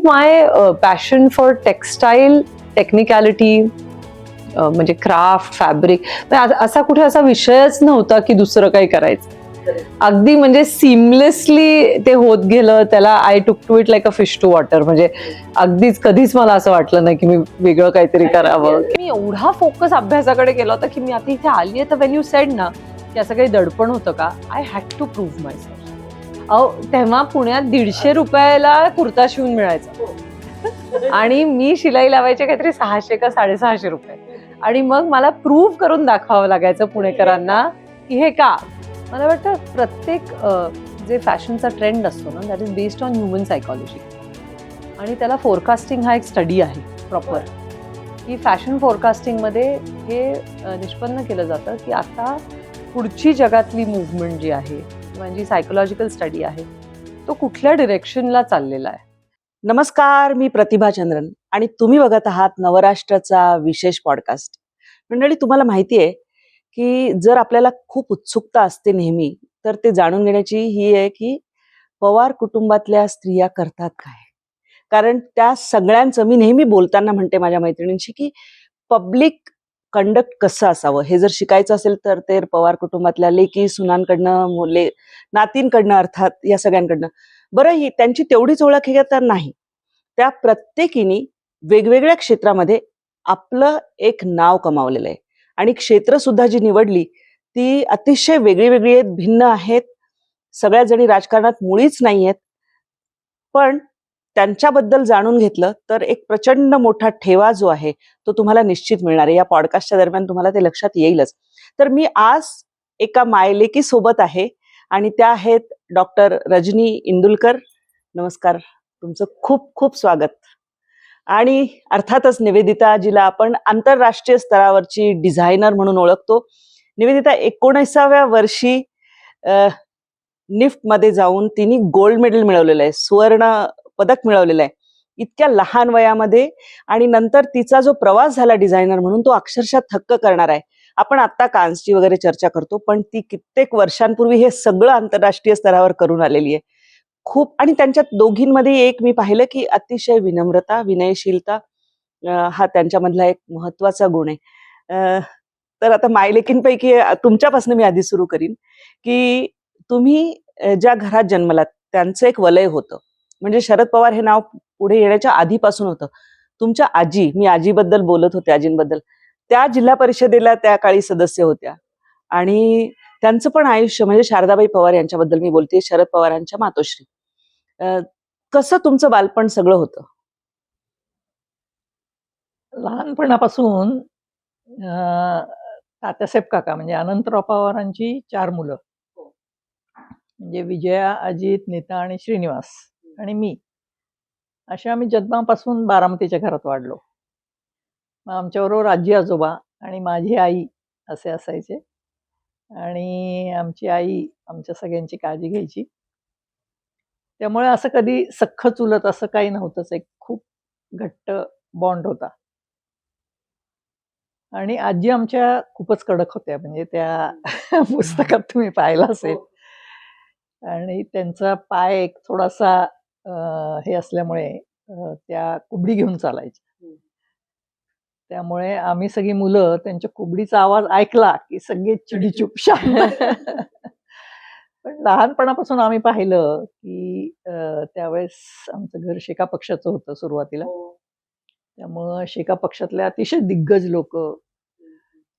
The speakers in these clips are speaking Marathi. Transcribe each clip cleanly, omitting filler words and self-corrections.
My passion for textile technicality, म्हणजे क्राफ्ट, फॅब्रिक, असा कुठे असा विषयच नव्हता की दुसरं काही करायचं. अगदी म्हणजे सिमलेसली ते होत गेलं. त्याला I took to it like a fish to water. म्हणजे अगदीच कधीच मला असं वाटलं नाही की मी वेगळं काहीतरी करावं. मी एवढा फोकस अभ्यासाकडे केला होता की मी आता इथे आली आहे, तर वेन यू सेड ना की असं काही दडपण होतं का, I had to prove myself. तेव्हा पुण्यात 150 रुपयाला कुर्ता शिवून मिळायचा आणि मी शिलाई लावायचे काहीतरी 600 का 650 रुपये. आणि मग मला प्रूव्ह करून दाखवावं लागायचं पुणेकरांना की हे का. मला वाटतं प्रत्येक जे फॅशनचा ट्रेंड असतो ना, that is based on human psychology. आणि त्याला फोरकास्टिंग हा एक स्टडी आहे प्रॉपर, की फॅशन फोरकास्टिंगमध्ये हे निष्पन्न केलं जातं की आता पुढची जगातली मूव्हमेंट जी आहे किंवा जी सायकोलॉजिकल स्टडी आहे, तो कुठल्या डिरेक्शनला चाललेला आहे. नमस्कार, मी प्रतिभा चंद्रन आणि तुम्ही बघत आहात नवराष्ट्राचा विशेष पॉडकास्ट. मंडळी, तुम्हाला माहिती आहे की जर आपल्याला खूप उत्सुकता असते नेहमी, तर ते जाणून घेण्याची ही आहे की पवार कुटुंबातल्या स्त्रिया करतात काय. कारण त्या सगळ्यांचं, मी नेहमी बोलताना म्हणते माझ्या मैत्रिणींशी की पब्लिक कंडक्ट कसं असावं हे जर शिकायचं असेल तर ते पवार कुटुंबातल्या लेकी सुनांकडनं, नातींकडनं, अर्थात या सगळ्यांकडनं. बरं, ही त्यांची तेवढीच ओळख आहे तर नाही. त्या प्रत्येकीने वेगवेगळ्या क्षेत्रामध्ये आपलं एक नाव कमावलेलं आहे आणि क्षेत्र सुद्धा जी निवडली ती अतिशय वेगळी वेगळी आहेत, भिन्न आहेत. सगळ्या जणी राजकारणात मुळीच नाही आहेत, पण त्यांच्याबद्दल जाणून घेतलं तर एक प्रचंड मोठा ठेवा जो आहे तो तुम्हाला निश्चित मिळणार आहे. या पॉडकास्टच्या दरम्यान तुम्हाला ते लक्षात येईलच. तर मी आज एका मायलेकी सोबत आहे आणि त्या आहेत डॉक्टर रजनी इंदुलकर. नमस्कार, तुमचं खूप खूप स्वागत. आणि अर्थातच निवेदिता, जिला आपण आंतरराष्ट्रीय स्तरावरची डिझायनर म्हणून ओळखतो. निवेदिता 19व्या वर्षी निफ्ट मध्ये जाऊन तिने गोल्ड मेडल मिळवलेलं आहे, सुवर्ण पदक मिळवलेलं आहे इतक्या लहान वयामध्ये. आणि नंतर तिचा जो प्रवास झाला डिझायनर म्हणून, तो अक्षरशः थक्क करणार आहे. आपण आता कान्सची वगैरे चर्चा करतो, पण ती कित्येक वर्षांपूर्वी हे सगळं आंतरराष्ट्रीय स्तरावर करून आलेली आहे. खूप. आणि त्यांच्यात दोघींमध्ये एक मी पाहिलं की अतिशय विनम्रता, विनयशीलता हा त्यांच्यामधला एक महत्वाचा गुण आहे. तर आता मायलेकींपैकी तुमच्यापासून मी आधी सुरू करीन की तुम्ही ज्या घरात जन्मलात त्यांचं एक वलय होतं. म्हणजे शरद पवार हे नाव पुढे येण्याच्या आधीपासून होतं. तुमच्या आजी, मी आजीबद्दल बोलत होते, आजींबद्दल, त्या जिल्हा परिषदेला त्या काळी सदस्य होत्या आणि त्यांचं पण आयुष्य, म्हणजे शारदाबाई पवार यांच्याबद्दल मी बोलते, शरद पवारांच्या मातोश्री. कसं तुमचं बालपण सगळं होतं? लहानपणापासून तात्यासाहेब काका म्हणजे अनंतराव पवारांची 4 मुलं, म्हणजे विजया, अजित, नीता आणि श्रीनिवास आणि मी, अशा आम्ही जन्मापासून बारामतीच्या घरात वाढलो. मग आमच्याबरोबर आजी आजोबा आणि माझी आई असे असायचे. आणि आमची आई आमच्या सगळ्यांची काळजी घ्यायची. त्यामुळे असं कधी सख्ख चुलत असं काही नव्हतंच. एक खूप घट्ट बॉन्ड होता. आणि आजी आमच्या खूपच कडक होत्या, म्हणजे त्या पुस्तकात तुम्ही पाहिलं असेल. आणि त्यांचा पाय एक थोडासा हे असल्यामुळे त्या कुबडी घेऊन चालायच्या. त्यामुळे आम्ही सगळी मुलं त्यांच्या कुबडीचा आवाज ऐकला की सगळे चिडीचूप शांत. पण लहानपणापासून आम्ही पाहिलं की त्यावेळेस आमचं घर शेका पक्षाचं होतं सुरुवातीला. त्यामुळं शेका पक्षातले अतिशय दिग्गज लोक,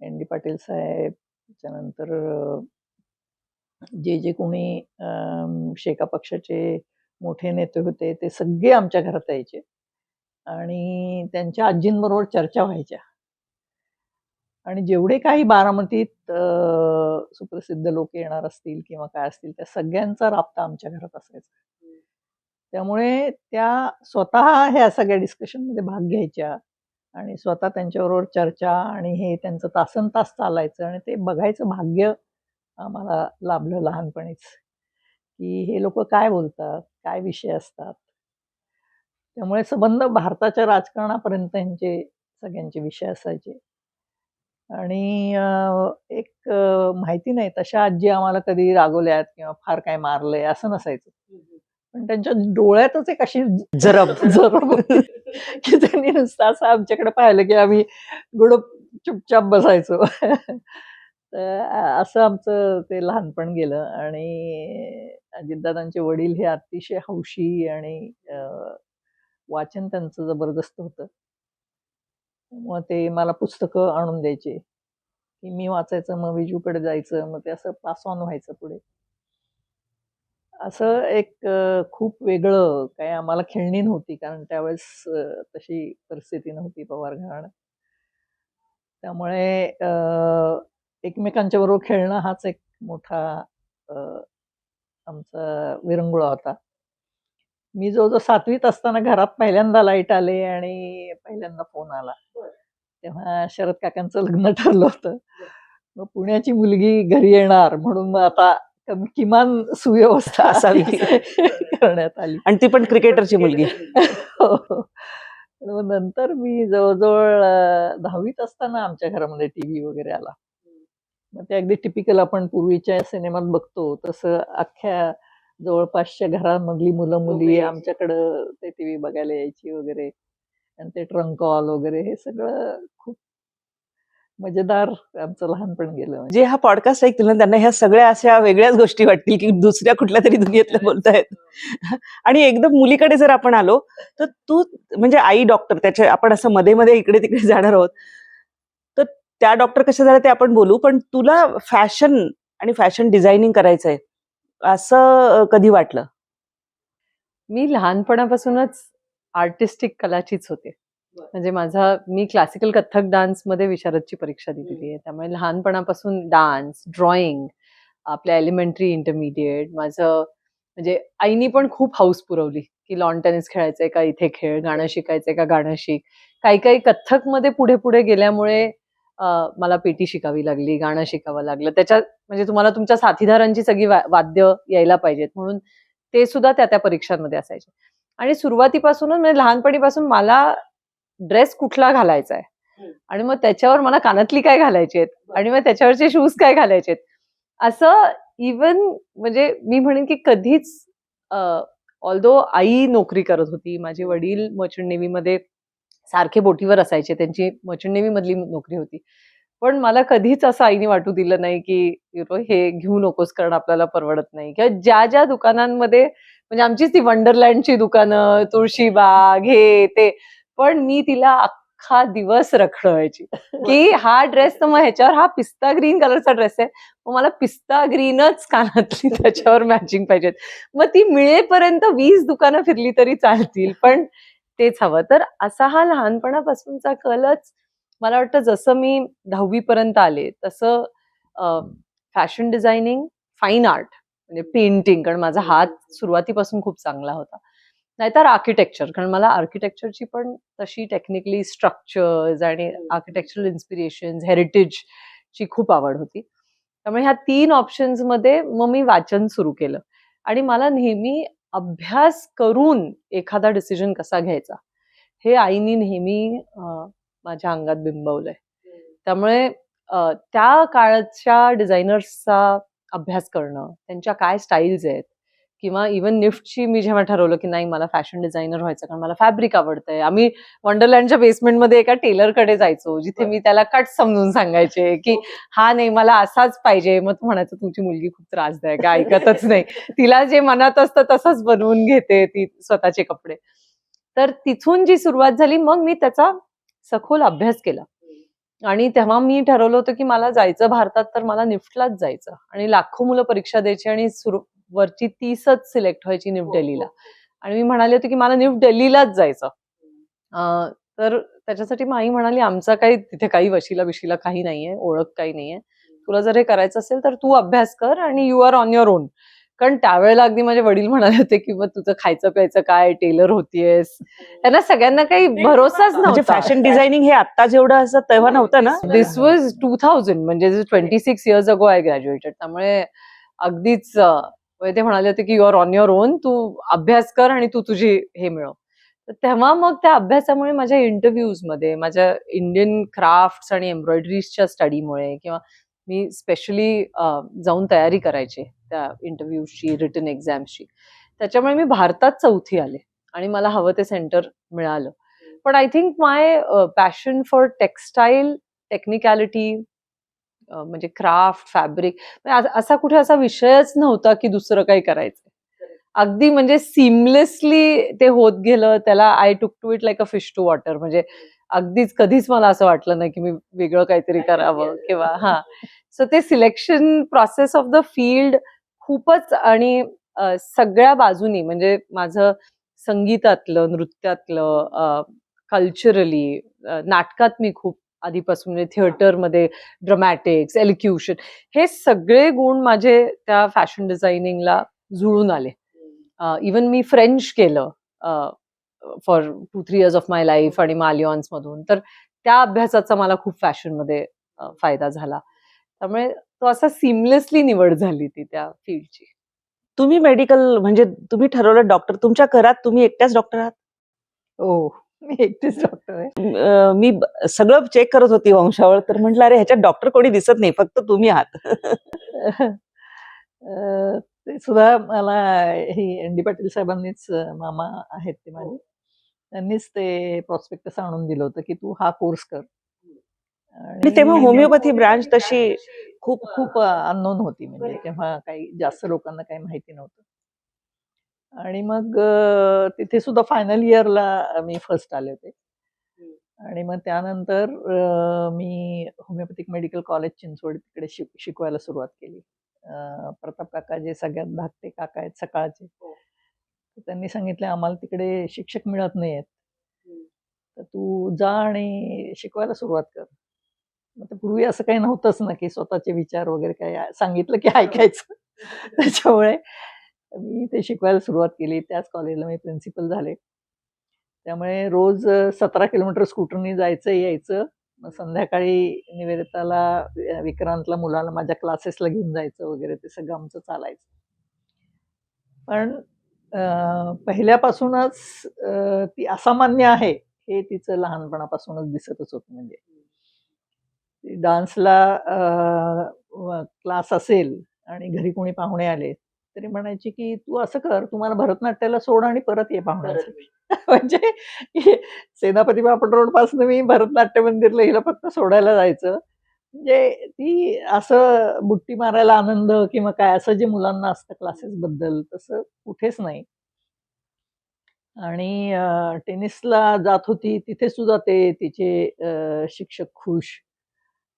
एन डी पाटील साहेब, त्याच्यानंतर जे कोणी शेका पक्षाचे मोठे नेते होते ते सगळे आमच्या घरात यायचे आणि त्यांच्या आजींबरोबर चर्चा व्हायच्या. आणि जेवढे काही बारामतीत सुप्रसिद्ध लोक येणार असतील किंवा काय असतील, त्या सगळ्यांचा राबता आमच्या घरात असायचा. त्यामुळे त्या स्वतः ह्या सगळ्या डिस्कशनमध्ये भाग घ्यायच्या आणि स्वतः त्यांच्याबरोबर चर्चा आणि हे त्यांचं तासनतास चालायचं आणि ते बघायचं भाग्य आम्हाला लाभलं लहानपणीच, की हे लोक काय बोलतात, काय विषय असतात. त्यामुळे संबंध भारताच्या राजकारणापर्यंत यांचे सगळ्यांचे विषय असायचे. आणि एक माहिती नाही, तशा आजी आम्हाला कधी रागवल्यात किंवा फार काय मारलंय असं नसायचं. पण त्यांच्या डोळ्यातच एक अशी जरब. जरब होती की त्यांनी नुसतं असं आमच्याकडे पाहिलं की आम्ही गुडप चुपचाप बसायचो. तर असं आमचं ते लहानपण गेलं. आणि अजितदादांचे वडील हे अतिशय हौशी आणि वाचन त्यांचं जबरदस्त होतं. मग ते मला पुस्तकं आणून द्यायचे की मी वाचायचं, मग विजूकडे जायचं, मग ते असं पास ऑन व्हायचं पुढे. असं एक खूप वेगळं काय आम्हाला खेळणी नव्हती, कारण त्यावेळेस तशी परिस्थिती नव्हती पवार घराण्यात. त्यामुळे एकमेकांच्या बरोबर खेळणं हाच एक मोठा अ, आमचा विरंगुळा होता. मी जवळजवळ 7वीत असताना घरात पहिल्यांदा लाईट आले आणि पहिल्यांदा फोन आला. तेव्हा शरद काकांचं लग्न ठरलं होतं. मग पुण्याची मुलगी घरी येणार म्हणून मग आता किमान सुव्यवस्था असावी. करण्यात आली. आणि ती पण क्रिकेटरची मुलगी. हो, हो. मग नंतर मी जवळ-जवळ 10वीत असताना आमच्या घरामध्ये टीव्ही वगैरे आला. मग ते अगदी टिपिकल आपण पूर्वीच्या सिनेमात बघतो तसं अख्ख्या जवळपासच्या घरामधली मुलं-मुली आमच्याकडं ते टीव्ही बघायला यायची वगैरे. आणि ते ट्रंक कॉल वगैरे हे सगळं खूप मजेदार आमचं लहानपण गेलं म्हणजे. जे हा पॉडकास्ट ऐकतील ना त्यांना ह्या सगळ्या अशा वेगळ्याच गोष्टी वाटतील की दुसऱ्या कुठल्या तरी दुनियेतल्या बोलतायत. आणि एकदम मुलीकडे जर आपण आलो तर तू म्हणजे आई डॉक्टर, त्याच्या आपण असं मध्ये मध्ये इकडे तिकडे जाणार आहोत. तर त्या डॉक्टर कशा झाल्या ते आपण बोलू, पण तुला फॅशन आणि फॅशन डिझायनिंग करायचंय असं कधी वाटलं? मी लहानपणापासूनच आर्टिस्टिक कलाचीच होते. म्हणजे मी क्लासिकल कथ्थक डान्समध्ये विशारदची परीक्षा दिलेली आहे. त्यामुळे लहानपणापासून डान्स, ड्रॉइंग, आपल्या एलिमेंटरी, इंटरमिडिएट माझं म्हणजे आईनी पण खूप हौस पुरवली, की लॉन टेनिस खेळायचंय का इथे खेळ, गाणं शिकायचंय का गाणं शिक. काही कथ्थकमध्ये पुढे-पुढे गेल्यामुळे मला पेटी शिकावी लागली, गाणं शिकावं लागलं. त्याच्यात म्हणजे तुम्हाला तुमच्या साथीदारांची सगळी वाद्य यायला पाहिजेत म्हणून ते सुद्धा त्या परीक्षांमध्ये असायचे. आणि सुरुवातीपासूनच म्हणजे लहानपणीपासून मला ड्रेस कुठला घालायचा आहे आणि मग त्याच्यावर मला कानातली काय घालायची आहेत आणि मग त्याच्यावरचे शूज काय घालायचे आहेत. असं इवन म्हणजे मी म्हणेन की कधीच ऑल्दो आई नोकरी करत होती, माझे वडील मर्चंट नेव्हीमध्ये सारखे बोटीवर असायचे, त्यांची मर्चंट नेव्ही मधली नोकरी होती. पण मला कधीच असं आईने वाटू दिलं नाही की हे घेऊ नकोस कारण आपल्याला परवडत नाही. किंवा ज्या दुकानांमध्ये म्हणजे आमचीच ती वंडरलँडची दुकानं, तुळशीबाग हे ते. पण मी तिला अख्खा दिवस रखडवायची की हा ड्रेस तर मग ह्याच्यावर हा पिस्ता ग्रीन कलरचा ड्रेस आहे, मग मला पिस्ता ग्रीनच कानातली त्याच्यावर मॅचिंग पाहिजेत. मग ती मिळेपर्यंत 20 दुकानं फिरली तरी चालतील, पण तेच हवं. तर असा हा लहानपणापासूनचा कलच मला वाटतं जसं मी 10वी पर्यंत आले तसं फॅशन डिझायनिंग, फाईन आर्ट म्हणजे पेंटिंग, कारण माझा हात सुरुवातीपासून खूप चांगला होता. नाहीतर आर्किटेक्चर, कारण मला आर्किटेक्चरची पण तशी टेक्निकली स्ट्रक्चर्स आणि आर्किटेक्चरल इन्स्पिरेशन्स, हेरिटेजची खूप आवड होती. त्यामुळे ह्या 3 ऑप्शन्समध्ये मग मी वाचन सुरू केलं आणि मला नेहमी अभ्यास करून एखादा डिसिजन कसा घ्यायचा, हे आईनी नेहमी माझ्या अंगात बिंबवलंय. त्यामुळे त्या काळच्या डिझायनर्सचा अभ्यास करणं, त्यांच्या काय स्टाईल्स आहेत किंवा इव्हन निफ्टची मी जेव्हा ठरवलं की नाही मला फॅशन डिझायनर व्हायचं कारण मला फॅब्रिक आवडतंय. आम्ही वंडरलँडच्या बेसमेंटमध्ये एका टेलरकडे जायचो, जिथे मी त्याला कट समजून सांगायचे की हा नाही मला असाच पाहिजे. मग तो म्हणायचा तुमची मुलगी खूप त्रासदायक आहे, ऐकतच नाही. तिला जे मनात असतं तसंच बनवून घेते ती स्वतःचे कपडे. तर तिथून जी सुरुवात झाली मग मी त्याचा सखोल अभ्यास केला. आणि तेव्हा मी ठरवलं होतं की मला जायचं भारतात तर मला निफ्टलाच जायचं आणि लाखो मुलं परीक्षा द्यायची आणि वरची 30च सिलेक्ट व्हायची निफ्ट दिल्लीला. आणि मी म्हणाले होते की मला निफ्ट दिल्लीलाच जायचं. तर त्याच्यासाठी मग आई म्हणाली आमचा काही तिथे काही वशिला-बिशिला काही नाहीये, ओळख काही नाहीये. तुला जर हे करायचं असेल तर तू अभ्यास कर आणि you are on your own. कारण त्यावेळेला अगदी माझे वडील म्हणाले होते की मग तुझं खायचं प्यायचं काय, टेलर होतीयेस. त्यांना सगळ्यांना काही भरोसाच म्हणजे नव्हता. फॅशन डिझायनिंग हे आता जेवढं असं तेव्हा नव्हतं ना. दिस वॉज 2000 म्हणजे 26 इयर्स अगो आय ग्रॅज्युएटेड. त्यामुळे अगदीच म्हणजे ते म्हणाले होते की you are on your own, तू अभ्यास कर आणि तू तुझी हे मिळव. तर तेव्हा मग त्या अभ्यासामुळे माझ्या इंटरव्ह्यूजमध्ये माझ्या इंडियन क्राफ्ट्स आणि एम्ब्रॉयडरीजच्या स्टडीमुळे किंवा मी स्पेशली जाऊन तयारी करायचे त्या इंटरव्ह्यूजची, रिटन एक्झाम्सची. त्याच्यामुळे मी भारतात 4थी आले आणि मला हवं ते सेंटर मिळालं. पण I think my passion for textile, technicality, म्हणजे क्राफ्ट, फॅब्रिक, असा कुठे असा विषयच नव्हता की दुसरं काही करायचं. अगदी म्हणजे सिमलेसली ते होत गेलं. त्याला I took to it like a fish to water. म्हणजे अगदीच कधीच मला असं वाटलं नाही की मी वेगळं काहीतरी करावं किंवा हां. सो ते selection process of the field खूपच आणि सगळ्या बाजूनी म्हणजे माझं संगीतातलं, नृत्यातलं, कल्चरली, नाटकात मी खूप आधीपासून म्हणजे थिएटरमध्ये ड्रामॅटिक्स, एलिक्युशन हे सगळे गुण माझे त्या फॅशन डिझायनिंगला जुळून आले. इवन मी फ्रेंच केलं for 2-3 years of my life आणि मधून. तर त्या अभ्यासाचा मला खूप फॅशनमध्ये फायदा झाला. त्यामुळे तो असा सिमलेसली निवड झाली ती त्या फील्डची. तुम्ही मेडिकल म्हणजे तुम्ही ठरवलं डॉक्टर, तुमच्या घरात तुम्ही एकट्याच डॉक्टर आहात? हो, मी एकटीच डॉक्टर आहे. मी सगळं चेक करत होती वंशावळ, तर म्हटलं अरे ह्याच्यात डॉक्टर कोणी दिसत नाही, फक्त तुम्ही आहात. ते सुद्धा मला ही एन.डी. पाटील साहेबांनीच मामा आहेत ते माझे. त्यांनीच ते प्रॉस्पेक्टस आणून दिलं होतं, की तू हा कोर्स कर. आणि तेव्हा होमिओपॅथी ब्रांच तशी खूप खूप अननोन होती, म्हणजे तेव्हा काही जास्त लोकांना काही माहिती नव्हतं. आणि मग तिथे सुद्धा फायनल इयरला मी फर्स्ट आले होते. आणि मग त्यानंतर मी होमिओपॅथिक मेडिकल कॉलेज चिंचवड तिकडे शिकवायला सुरुवात केली. प्रताप काका जे सगळ्यात धाकटे काका आहेत सकाळचे, तर त्यांनी सांगितलं आम्हाला तिकडे शिक्षक मिळत नाहीयेत, तर तू जा आणि शिकवायला सुरुवात कर. मग ते पूर्वी असं काही नव्हतंच ना, की स्वतःचे विचार वगैरे काय सांगितलं की ऐकायचं. त्याच्यामुळे मी ते शिकवायला सुरुवात केली. त्याच कॉलेजला मी प्रिन्सिपल झाले. त्यामुळे रोज 17 किलोमीटर स्कूटरनी जायचं, यायचं. मग संध्याकाळी निवेदिताला, विक्रांतला मुलाला माझ्या क्लासेसला घेऊन जायचं वगैरे ते सगळं आमचं चालायचं. पण पहिल्यापासूनच ती असामान्य आहे हे तिचं लहानपणापासूनच दिसतच होतं. म्हणजे डान्सला क्लास असेल आणि घरी कोणी पाहुणे आले तरी म्हणायची की तू असं कर, तुम्हाला भरतनाट्याला सोड आणि परत ये पाहुण्यांसाठी. म्हणजे सेनापती बापट रोड पासून मी भरतनाट्य मंदिरला हिला फक्त सोडायला जायचं. म्हणजे ती असं बुट्टी मारायला आनंद किंवा काय असं जे मुलांना असतं क्लासेस बद्दल तसं कुठेच नाही. आणि टेनिसला जात होती तिथे सुद्धा ते तिचे शिक्षक खुश.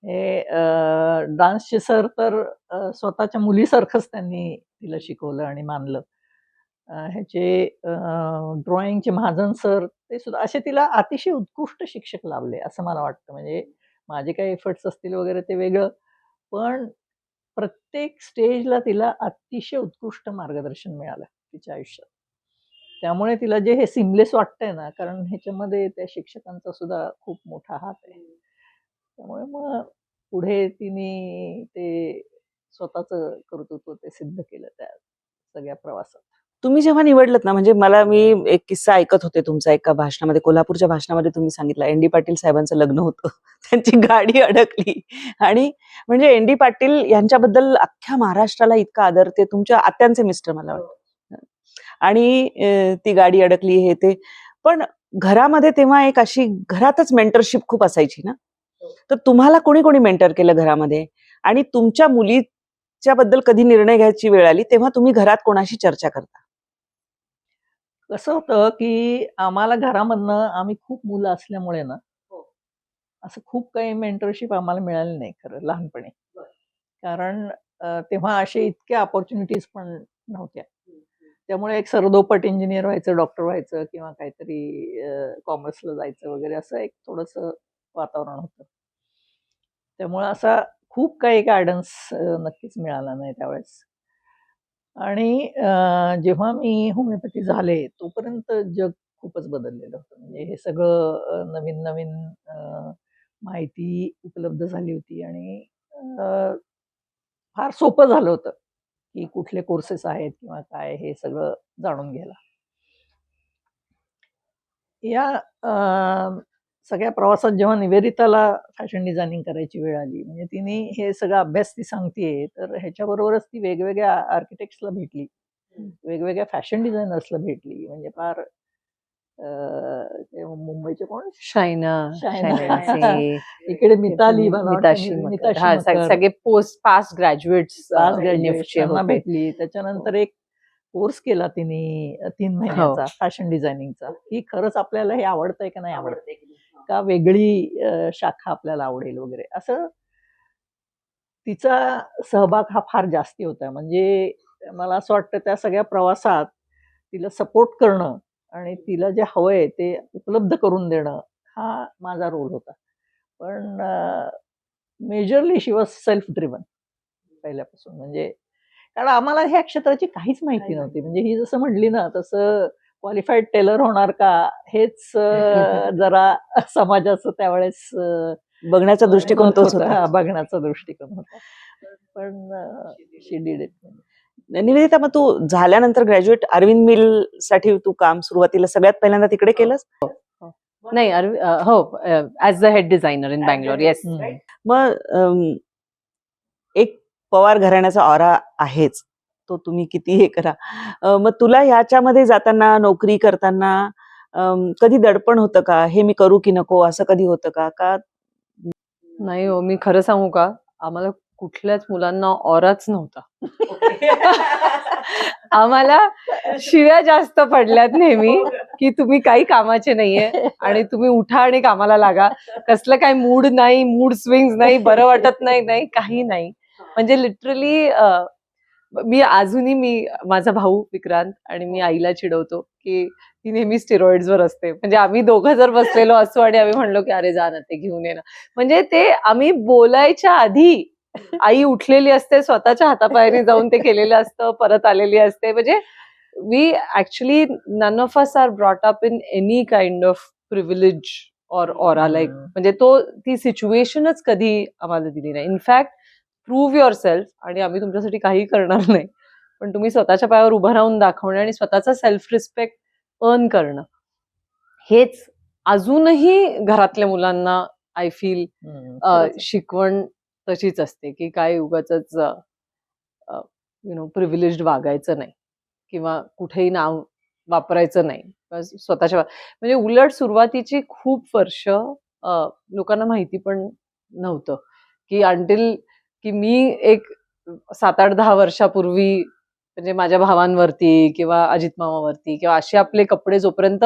हे डान्सचे सर तर स्वतःच्या मुलीसारखंच त्यांनी तिला शिकवलं आणि मानलं. ह्याचे ड्रॉइंगचे महाजन सर ते सुद्धा असे तिला अतिशय उत्कृष्ट शिक्षक लाभले असं मला वाटतं. म्हणजे माझे काही एफर्ट्स असतील वगैरे ते वेगळं, पण प्रत्येक स्टेजला तिला अतिशय उत्कृष्ट मार्गदर्शन मिळालं तिच्या आयुष्यात. त्यामुळे तिला जे हे सिमलेस वाटतंय ना, कारण ह्याच्यामध्ये त्या शिक्षकांचा सुद्धा खूप मोठा हात आहे. त्यामुळे मग पुढे तिने ते स्वतःचं कर्तृत्व ते सिद्ध केलं त्या सगळ्या प्रवासात. तुम्ही जेव्हा निवडलत ना, म्हणजे मी एक किस्सा ऐकत होते तुमचा एका भाषणामध्ये, कोल्हापूरच्या भाषणामध्ये तुम्ही सांगितलं एन.डी. पाटील साहेबांचं लग्न होतं. त्यांची गाडी अडकली आणि म्हणजे एन.डी. पाटील यांच्याबद्दल अख्ख्या महाराष्ट्राला इतका आदर, ते तुमच्या आत्यांचे मिस्टर मला वाटतं. आणि ती गाडी अडकली हे ते. पण घरामध्ये तेव्हा एक अशी घरातच मेंटरशिप खूप असायची ना, तर तुम्हाला कोणी कोणी मेंटर केलं घरामध्ये? आणि तुमच्या मुलीच्या बद्दल कधी निर्णय घ्यायची वेळ आली तेव्हा तुम्ही घरात कोणाशी चर्चा करता? कसं होतं, की आम्हाला घरामधनं आम्ही खूप मुलं असल्यामुळे ना, असं खूप काही मेंटरशिप आम्हाला मिळाली नाही खरं लहानपणी. कारण तेव्हा असे इतक्या अपॉर्च्युनिटीज पण नव्हत्या. त्यामुळे एक सरदोपट इंजिनियर व्हायचं, डॉक्टर व्हायचं किंवा काहीतरी कॉमर्सला जायचं वगैरे असं एक थोडंसं वातावरण होतं. त्यामुळे असा खूप काही गायडन्स नक्कीच मिळाला नाही त्यावेळेस. आणि जेव्हा मी होमिओपॅथी झाले, तोपर्यंत जग खूपच बदललेलं होतं. म्हणजे हे सगळं नवीन-नवीन माहिती उपलब्ध झाली होती आणि अ, फार सोपं झालं होतं, की कुठले कोर्सेस आहेत किंवा काय हे सगळं जाणून घ्यायला. या सगळ्या प्रवासात जेव्हा निवेदिताला फॅशन डिझायनिंग करायची वेळ आली, म्हणजे तिने हे सगळा अभ्यास ती सांगतीये, तर ह्याच्याबरोबरच ती वेगवेगळ्या आर्किटेक्ट्सला भेटली. वेगवेगळ्या फॅशन डिझायनर्सला भेटली, म्हणजे फार ते मुंबईचे कोण, शायना शायना. शायनाचे इकडे मिताली, मला वाटतं मिताशी मकर. मिताशी हा, मकर. सगळे पास्ट ग्रॅज्युएट्स पाच ग्रॅज्युएट निफ्टचे त्यांना होते. भेटली. त्याच्यानंतर एक कोर्स केला तिने 3 महिन्याचा फॅशन डिझायनिंगचा, की खरंच आपल्याला हे आवडतंय का नाही आवडतंय, का वेगळी शाखा आपल्याला आवडेल वगैरे, असं तिचा सहभाग हा फार जास्ती होता. म्हणजे मला असं वाटतं त्या सगळ्या प्रवासात तिला सपोर्ट करणं आणि तिला जे हवंय ते उपलब्ध करून देणं हा माझा रोल होता. पण majorly she was self driven पहिल्यापासून. म्हणजे कारण आम्हाला ह्या क्षेत्राची काहीच माहिती नव्हती. म्हणजे ही जसं म्हणली ना, तसं क्वालिफाईड टेलर होणार का, हेच जरा समाजाचं त्यावेळेस बघण्याचा दृष्टिकोन मत तोच होता. होता. हा, बघण्याचा दृष्टिकोन होता. पण शी डिड इट. निवेदिता, मग तू झाल्यानंतर ग्रॅज्युएट अरविंद मिल साठी तू काम सुरुवातीला सगळ्यात पहिल्यांदा तिकडे केलंस? नाही हो, as the head designer in Bangalore. Yes. मग एक पवार घराण्याचा ऑरा आहेच, तो तुम्ही किती हे करा. मग तुला ह्याच्यामध्ये जाताना, नोकरी करताना कधी दडपण होतं का, हे मी करू की नको, असं कधी होतं का? नाही हो, मी खरं सांगू का, आम्हाला कुठल्याच मुलांना ऑराच नव्हता. आम्हाला शिव्या जास्त पडल्यात नेहमी, की तुम्ही काही कामाचे नाहीये आणि तुम्ही उठा आणि कामाला लागा. कसलं काही मूड नाही, मूड स्विंग्स नाही, बरं वाटत नाही, काही नाही. म्हणजे लिटरली मी माझा भाऊ विक्रांत आणि मी आईला चिडवतो की ती नेहमी स्टेरॉइड्सवर असते. म्हणजे आम्ही दोघं जर बसलेलो असतो आणि आम्ही म्हणलो की अरे जा ना, ते घेऊन ये ना, म्हणजे ते आम्ही बोलायच्या आधी आई उठलेली असते, स्वतःच्या हातापायाने जाऊन ते केलेलं असतं, परत आलेली असते. म्हणजे we actually none of us are brought up in any kind of privilege or like, म्हणजे ती सिच्युएशनच कधी आम्हाला दिली नाही. इनफॅक्ट प्रूव्ह युअर सेल्फ आणि आम्ही तुमच्यासाठी काही करणार नाही, पण तुम्ही स्वतःच्या पायावर उभं राहून दाखवणं आणि स्वतःचा सेल्फ रिस्पेक्ट अर्न करणं, हेच अजूनही घरातल्या मुलांना आय फील शिकवण तशीच असते, की काय उगाचच प्रिव्हिलेज्ड वागायचं नाही किंवा कुठेही नाव वापरायचं नाही स्वतःच्या. म्हणजे उलट सुरुवातीची खूप वर्ष लोकांना माहिती पण नव्हतं, की अंटिल की मी एक 7-8-10 वर्षापूर्वी म्हणजे माझ्या भावांवरती किंवा अजित मामावरती किंवा असे आपले कपडे जोपर्यंत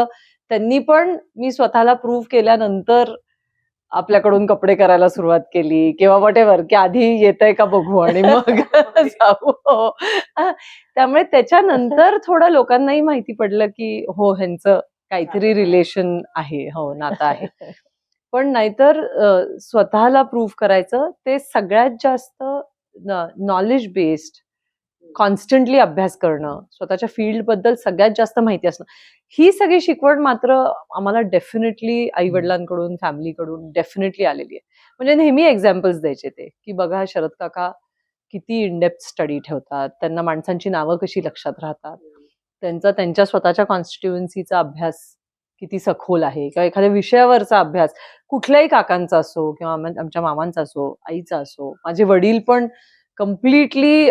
त्यांनी पण मी स्वतःला प्रूव्ह केल्यानंतर आपल्याकडून कपडे करायला सुरुवात केली किंवा वॉट एव्हर, की आधी येतंय का बघू आणि मग जाऊ. त्यामुळे त्याच्यानंतर थोडं लोकांनाही माहिती पडलं की हो, ह्यांचं काहीतरी रिलेशन आहे, हो, नातं आहे. पण नाहीतर स्वतःला प्रूव्ह करायचं ते सगळ्यात जास्त नॉलेज बेस्ड, कॉन्स्टंटली अभ्यास करणं, स्वतःच्या फील्ड बद्दल सगळ्यात जास्त माहिती असणं, ही सगळी शिकवण मात्र आम्हाला डेफिनेटली आई वडिलांकडून, फॅमिलीकडून डेफिनेटली आलेली आहे. म्हणजे नेहमी एक्झाम्पल्स द्यायचे ते, की बघा शरद काका किती इनडेप्थ स्टडी ठेवतात, त्यांना माणसांची नावं कशी लक्षात राहतात, त्यांच्या स्वतःच्या कॉन्स्टिट्युएन्सीचा अभ्यास किती सखोल आहे, किंवा एखाद्या विषयावरचा अभ्यास कुठल्याही काकांचा असो किंवा आमच्या मामांचा असो, आईचा असो. माझे वडील पण कम्प्लिटली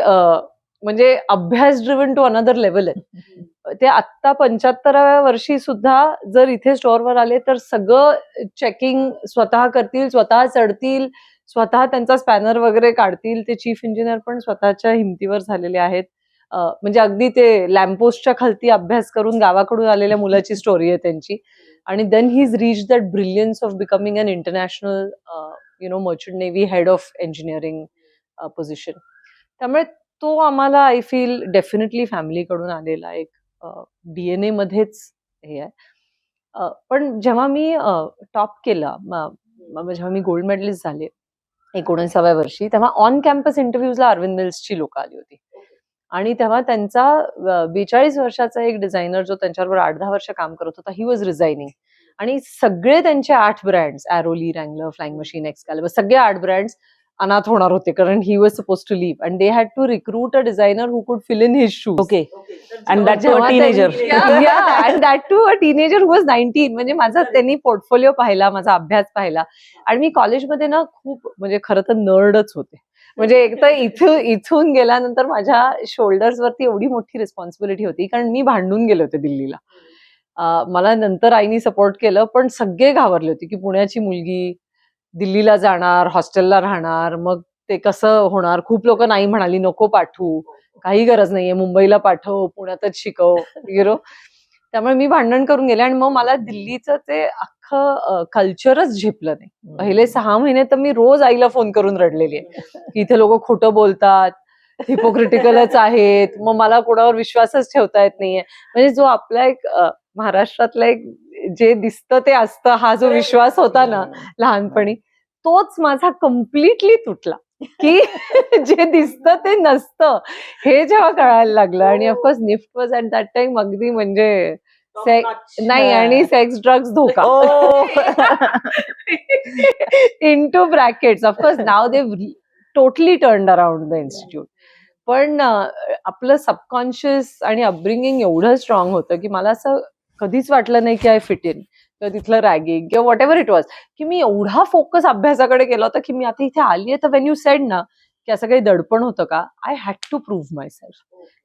म्हणजे अभ्यास ड्रिव्हन टू अनदर लेवल आहे. ते आत्ता 75व्या वर्षी सुद्धा जर इथे स्टोअरवर आले तर सगळं चेकिंग स्वतः करतील, स्वतः चढतील, स्वतः त्यांचा स्पॅनर वगैरे काढतील. ते चीफ इंजिनियर पण स्वतःच्या हिमतीवर झालेले आहेत. म्हणजे अगदी ते लॅम्पपोस्टच्या खालती अभ्यास करून गावाकडून आलेल्या मुलाची स्टोरी आहे त्यांची. आणि then he is reach that brilliance of becoming an international merchant navy head of engineering position. त्यामुळे तो आम्हाला आय फील डेफिनेटली फॅमिलीकडून आलेला एक DNA मध्येच हे आहे. पण जेव्हा मी टॉप केला, जेव्हा मी गोल्ड मेडलिस्ट झाले 19व्या वर्षी, तेव्हा ऑन कॅम्पस इंटरव्ह्यूजला अरविंद मिल्सची लोक आली होती. आणि तेव्हा त्यांचा 42 वर्षाचा एक डिझायनर जो त्यांच्याबरोबर 8-10 वर्ष काम करत होता, ही वॉज रिझायनिंग. आणि सगळे त्यांचे 8 ब्रँड्स, ॲरोली, रँगलर, फ्लाइंग मशीन, एक्सकॅलिबर, सगळे 8 ब्रँड्स अनाथ होणार होते, कारण ही was suppose to leave and they had to recruit a designer who could fill in his shoes. Okay. And that to a teenager. And that to a teenager who was 19. म्हणजे माझा त्यांनी पोर्टफोलिओ पाहिला, माझा अभ्यास पाहिला. आणि मी कॉलेजमध्ये ना खूप म्हणजे खरं तर नर्डच होते. म्हणजे एक तर इथून गेल्यानंतर माझ्या शोल्डर्स वरती एवढी मोठी रिस्पॉन्सिबिलिटी होती, कारण मी भांडून गेले होते दिल्लीला. मला नंतर आईनी सपोर्ट केलं, पण सगळे घाबरले होते की पुण्याची मुलगी दिल्लीला जाणार, हॉस्टेलला राहणार, मग ते कसं होणार. खूप लोक नाही म्हणाली, नको पाठवू, काही गरज नाहीये, मुंबईला पाठव, पुण्यातच शिकव, त्यामुळे मी भांडण करून गेले. आणि मग मला दिल्लीचं ते अख्खं कल्चरच झेपलं नाही. पहिले 6 महिने तर मी रोज आईला फोन करून रडलेली आहे की इथे लोक खोटं बोलतात, हिपोक्रिटिकलच आहेत, मग मला कोणावर विश्वासच ठेवता येत नाहीये. म्हणजे जो आपला एक महाराष्ट्रातला एक जे दिसतं ते असतं, हा जो विश्वास होता ना लहानपणी, तोच माझा कम्प्लिटली तुटला की जे दिसतं ते नसतं, हे जेव्हा कळायला लागलं. आणि of course NIFT was at that time अगदी म्हणजे नाही, आणि सेक्स ड्रग्स धोका into brackets. Of course now they totally turned around the institute. पण आपलं सबकॉन्शियस आणि अपब्रिंगिंग एवढं स्ट्रॉंग होतं की मला असं कधीच वाटलं नाही की आय फिट इन, किंवा तिथलं रॅगिंग किंवा व्हॉट एव्हर इट वॉज, की मी एवढा फोकस अभ्यासाकडे केला होता की मी आता इथे आली आहे. तर वेन यू सेड ना की असं काही दडपण होतं का, I had to prove myself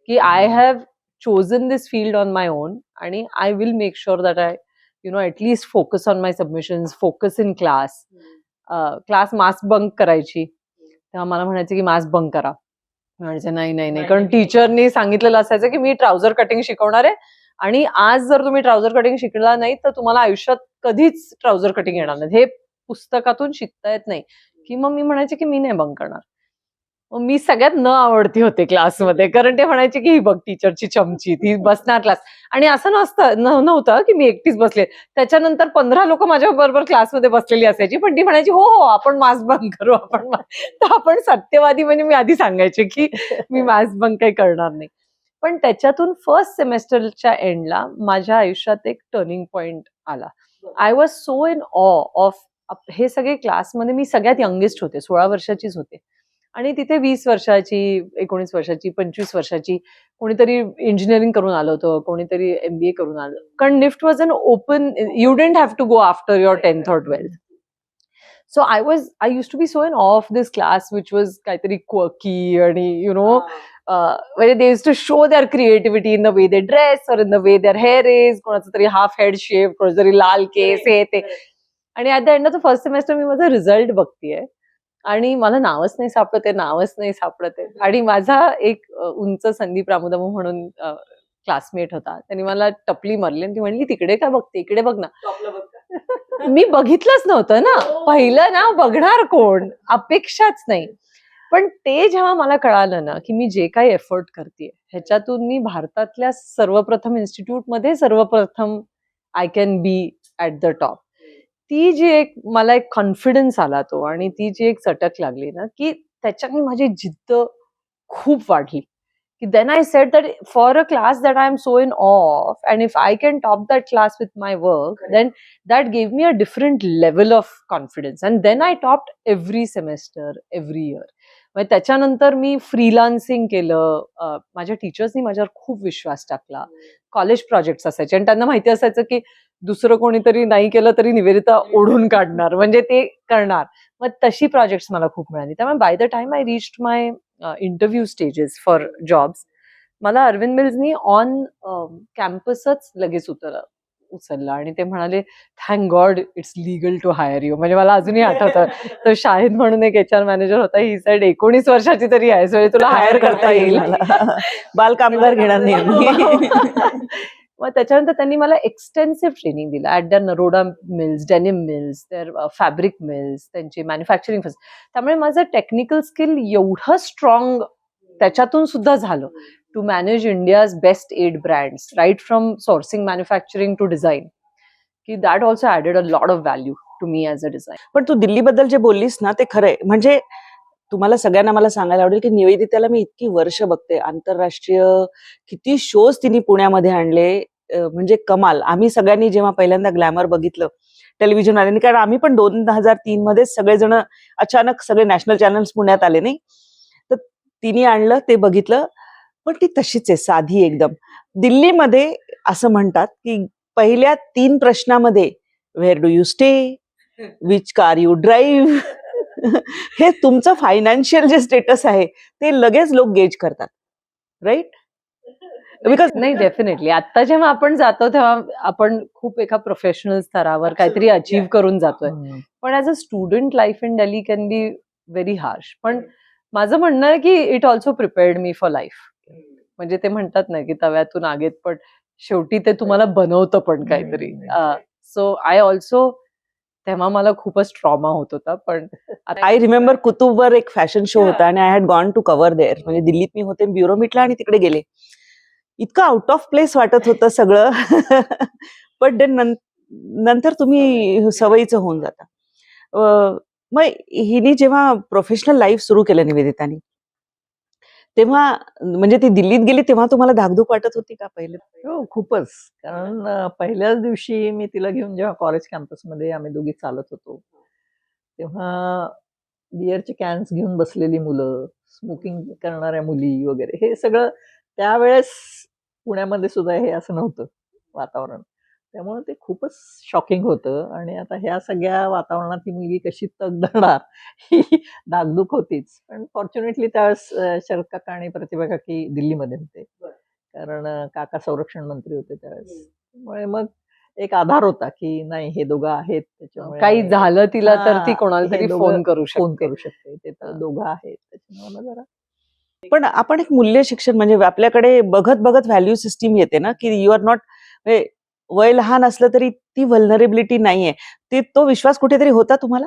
की I have chosen this field on my own, आणि I will make sure that I at least focus on my submissions, focus in class. Class mask bunk करायची, तेव्हा मला म्हणायचे की मास्क बंक करा. म्हणायचे नाही नाही नाही, कारण टीचरनी सांगितलेलं असायचं की मी ट्राउझर कटिंग शिकवणार आहे, आणि आज जर तुम्ही ट्राउझर कटिंग शिकला नाही तर तुम्हाला आयुष्यात कधीच ट्राउझर कटिंग येणार नाही, हे पुस्तकातून शिकता येत नाही. की मग मी म्हणायचे की मी नाही बंक करणार. मी सगळ्यात न आवडती होते क्लासमध्ये, कारण ते म्हणायचे की ही बघ टीचरची चमची, ती बसणार क्लास. आणि असं नव्हतं की मी एकटीच बसले, त्याच्यानंतर 15 लोक माझ्या बरोबर क्लासमध्ये बसलेली असायची, पण ती म्हणायची हो हो आपण मास्क बंक करू, तर आपण सत्यवादी. म्हणजे मी आधी सांगायचे की मी मास्क बंक काही करणार नाही. पण त्याच्यातून फर्स्ट सेमेस्टरच्या एंडला माझ्या आयुष्यात एक टर्निंग पॉइंट आला. I was so in awe of हे सगळे क्लासमध्ये. मी सगळ्यात यंगेस्ट होते, 16 वर्षाचीच होते, आणि तिथे 20 वर्षाची, 19 वर्षाची, 25 वर्षाची, कोणीतरी इंजिनिअरिंग करून आलं होतं, कोणीतरी MBA करून आलं. कारण NIFT was an open, you didn't have to go after your 10th or 12th. So I used to be so in of this class which was काहीतरी क्वर्की, आणि म्हणजे they used to show their creativity in the way they dress or in the way their hair is, कोणाचं तरी हाफ हेड शेप, कोणाचं तरी लाल केस, हे ते. आणि at the end of the first semester मी माझा रिझल्ट बघतीये आणि मला नावच नाही सापडत आहे. आणि माझा एक उंच संदीप रामोदम म्हणून क्लासमेट होता, त्यांनी मला टपली मारली आणि ती म्हणली तिकडे काय बघते, इकडे बघ ना. मी बघितलंच नव्हतं ना, पहिलं ना बघणार कोण, अपेक्षाच नाही. पण ते जेव्हा मला कळालं ना की मी जे काही एफर्ट करते ह्याच्यातून मी भारतातल्या सर्वप्रथम इन्स्टिट्यूटमध्ये सर्वप्रथम I can be at the top, ती जी एक मला एक कॉन्फिडन्स आला तो, आणि ती जी एक चटक लागली ना की त्याच्याने माझी जिद्द खूप वाढली. की then I said that for a class that I am so in of, and if I can top that class with my work, then that gave me a different level of confidence. And then I topped every semester, every year. म्हणजे त्याच्यानंतर मी फ्रीलान्सिंग केलं. माझ्या टीचर्सनी माझ्यावर खूप विश्वास टाकला. कॉलेज प्रोजेक्ट्स असायचे आणि त्यांना माहिती असायचं की दुसरं कोणीतरी नाही केलं तरी निवेदिता ओढून काढणार, म्हणजे ते करणार. मग तशी प्रोजेक्ट्स मला खूप मिळाली. त्यामुळे by the time I reached my interview stages for jobs, मला अरविंद मिल्सनी ऑन कॅम्पसच लगेच उचललं आणि ते म्हणाले thank god it's legal to hire you. म्हणजे मला अजूनही आठवतं, तर शाहिद म्हणून एक HR मॅनेजर होता, ही साईड 19 वर्षाची तरी आहे, म्हणजे तुला हायर करता येईल, बाल कामगार घेणार नाही आम्ही. मग त्याच्यानंतर त्यांनी मला एक्सटेन्सिव्ह ट्रेनिंग दिलं at the Naroda mills, denim mills, their fabric mills, त्यांची मॅन्युफॅक्चरिंग. त्यामुळे माझं टेक्निकल स्किल एवढं स्ट्रॉंग त्याच्यातून सुद्धा झालं to manage India's best 8 brands, right from sourcing, manufacturing to design, की that also added a lot of value to me as a design. पण तू दिल्लीबद्दल जे बोललीस ना ते खरंय. म्हणजे तुम्हाला सगळ्यांना मला सांगायला आवडेल की निवेदिताला मी इतकी वर्ष बघते, आंतरराष्ट्रीय किती शोज तिने पुण्यामध्ये आणले, म्हणजे कमाल. आम्ही सगळ्यांनी जेव्हा पहिल्यांदा ग्लॅमर बघितलं टेलिव्हिजन आले, कारण आम्ही पण 2003 मध्ये सगळेजण अचानक सगळे नॅशनल चॅनल्स पुण्यात आले नाही, तर तिने आणलं, ते बघितलं. पण ती तशीच आहे, साधी एकदम. दिल्लीमध्ये असं म्हणतात की पहिल्या 3 प्रश्नामध्ये where do you stay, which car you drive, हे तुमचं फायनान्शियल जे स्टेटस आहे ते लगेच लोक गेज करतात, राईट? बिकॉज नाही, डेफिनेटली आता जेव्हा आपण जातो तेव्हा आपण खूप एका प्रोफेशनल स्तरावर काहीतरी अचीव्ह करून जातोय. हम्म. पण as a student life in Delhi can be very harsh. पण माझं म्हणणं आहे की it also prepared me for life. म्हणजे ते म्हणतात ना की तव्यातून आगेत, पण शेवटी ते तुम्हाला बनवतं पण काहीतरी. सो आय ऑल्सो तेव्हा मला खूपच ट्रॉमा होत होता. पण आय रिमेंबर कुतुबवर एक फॅशन शो होता आणि I had gone to cover there. म्हणजे दिल्लीत मी होते, ब्युरो मीटला आणि तिकडे गेले. इतकं आउट ऑफ प्लेस वाटत होतं सगळं. पण देन नंतर तुम्ही सवयीचं होऊन जाता. मग हिने जेव्हा प्रोफेशनल लाईफ सुरू केलं निवेदितानी, तेव्हा म्हणजे ती दिल्लीत गेली तेव्हा तुम्हाला धाकधूक वाटत होती का पहिले? हो, खूपच. कारण पहिल्याच दिवशी मी तिला घेऊन जेव्हा कॉलेज कॅम्पसमध्ये आम्ही दोघी चालत होतो, तेव्हा बिअरचे कॅन्स घेऊन बसलेली मुलं, स्मोकिंग करणाऱ्या मुली वगैरे, हे सगळं त्यावेळेस पुण्यामध्ये सुद्धा हे असं नव्हतं वातावरण. त्यामुळे ते खूपच शॉकिंग होतं आणि आता ह्या सगळ्या वातावरणात ही मुलगी कशी तग धरणार ही धाकधूक होतीच. पण फॉर्च्युनेटली त्यावेळेस शरद काका आणि प्रतिभा काकी दिल्लीमध्ये होते. कारण काका संरक्षण मंत्री होते त्यावेळेस. त्यामुळे मग एक आधार होता की नाही, हे दोघं आहेत त्याच्यामुळे काही झालं तिला तर ती हां, कोणाला हे तरी दोघं फोन करू फोन शकते. करू शकते. ते तर दोघं आहेत. त्याच्यामुळे मग जरा पण आपण एक मूल्य शिक्षण म्हणजे आपल्याकडे बघत बघत व्हॅल्यू सिस्टीम येते ना, की यू आर नॉट, वय लहान असलं तरी ती व्हल्नरेबिलिटी नाहीये. तो विश्वास कुठेतरी होता तुम्हाला?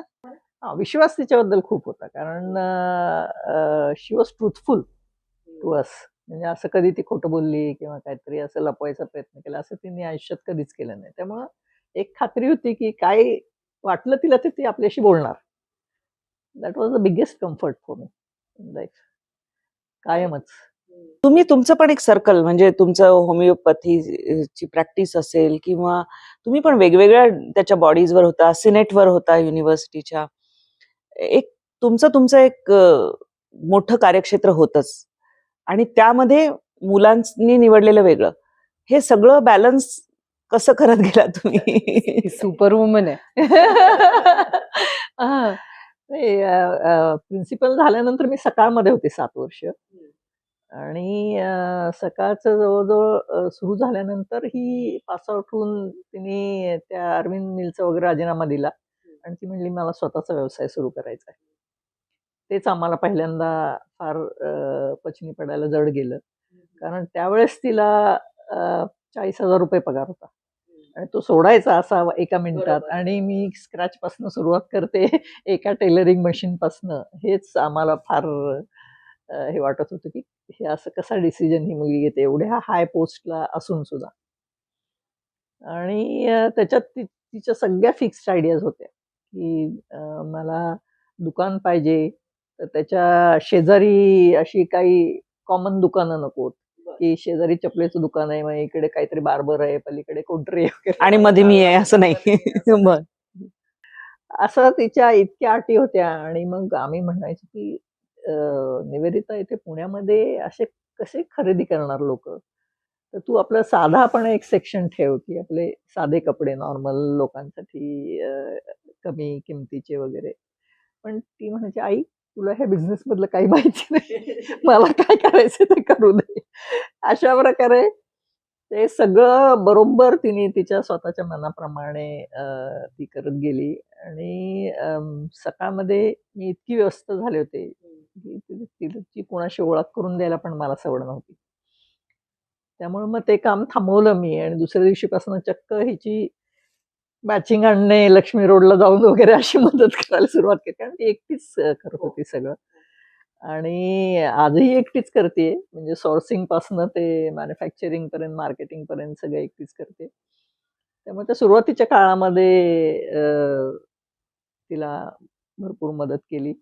हां, विश्वास तिच्याबद्दल खूप होता. कारण शी वॉज ट्रुथफुल टू अस. म्हणजे असं कधी ती खोटं बोलली किंवा काहीतरी असं लपवायचा प्रयत्न केला, असं तिने आयुष्यात कधीच केलं नाही. त्यामुळं एक खात्री होती की काय वाटलं तिला तर ती आपल्याशी बोलणार. That was the biggest comfort for me in life. कायमच. तुम्ही तुमचं पण एक सर्कल म्हणजे तुमचं होमिओपॅथीची प्रॅक्टिस असेल किंवा तुम्ही पण वेगवेगळ्या त्याच्या बॉडीजवर होता, सिनेटवर होता युनिव्हर्सिटीच्या. एक तुमचं एक मोठं कार्यक्षेत्र होतंच आणि त्यामध्ये मुलांनी निवडलेलं वेगळं. हे सगळं बॅलन्स कसं करत गेला तुम्ही? सुपर वुमन आहे. हां. प्रिन्सिपल झाल्यानंतर मी सकाळमध्ये होते 7 वर्ष. आणि सकाळचं जवळ-जवळ सुरू झाल्यानंतर ही पास आउट होऊन तिने त्या अरविंद मिलचा वगैरे राजीनामा दिला आणि ती म्हणली, "मला स्वतःचा व्यवसाय सुरू करायचा आहे." तेच आम्हाला पहिल्यांदा फार पचनी पडायला जड गेलं. कारण त्यावेळेस तिला ₹40,000 पगार होता आणि तो सोडायचा असा एका मिनिटात आणि मी स्क्रॅचपासून सुरुवात करते एका टेलरिंग मशीनपासनं. हेच आम्हाला फार हे वाटत होतं, की हे असं कसा डिसिजन ही मुलगी घेते एवढ्या हाय पोस्टला असून सुद्धा. आणि त्याच्यात तिच्या सगळ्या फिक्स्ड आयडियाज होत्या, की मला दुकान पाहिजे, तर त्याच्या शेजारी अशी काही कॉमन दुकानं नकोत, की शेजारी चपलेचं दुकान आहे, मग इकडे काहीतरी बार्बर आहे, पलीकडे कोणतरी वगैरे. आणि मध्ये मी आहे असं नाही. बरं. असं तिच्या इतक्या अटी होत्या आणि मग आम्ही म्हणायचो, की निवेदिता इथे पुण्यामध्ये असे कसे खरेदी करणार लोकं? तर तू आपलं साधा आपण एक सेक्शन ठेव, की आपले साधे कपडे नॉर्मल लोकांसाठी कमी किमतीचे वगैरे. पण ती म्हणायची, "आई, तुला ह्या बिझनेसमधलं काही माहिती नाही. मला काय करायचं ते करू दे." अशा प्रकारे ते सगळं बरोबर तिने तिच्या स्वतःच्या मनाप्रमाणे ती करत गेली आणि सकाळमध्ये मी इतकी व्यस्त झाले होते, की तिची कोणाशी ओळख करून द्यायला पण मला सवड नव्हती. त्यामुळे मग ते काम थांबवलं मी आणि दुसऱ्या दिवशीपासून चक्क हिची मॅचिंग आणणे, लक्ष्मी रोडला जाऊन वगैरे अशी मदत करायला सुरुवात केली. कारण ती एकटीच करत होती सगळं. आणि आजही एकटीच करतीये. म्हणजे सोर्सिंगपासनं ते मॅन्युफॅक्चरिंगपर्यंत, मार्केटिंगपर्यंत सगळं एकटीच करते. त्यामुळे त्या सुरुवातीच्या काळामध्ये तिला भरपूर मदत केली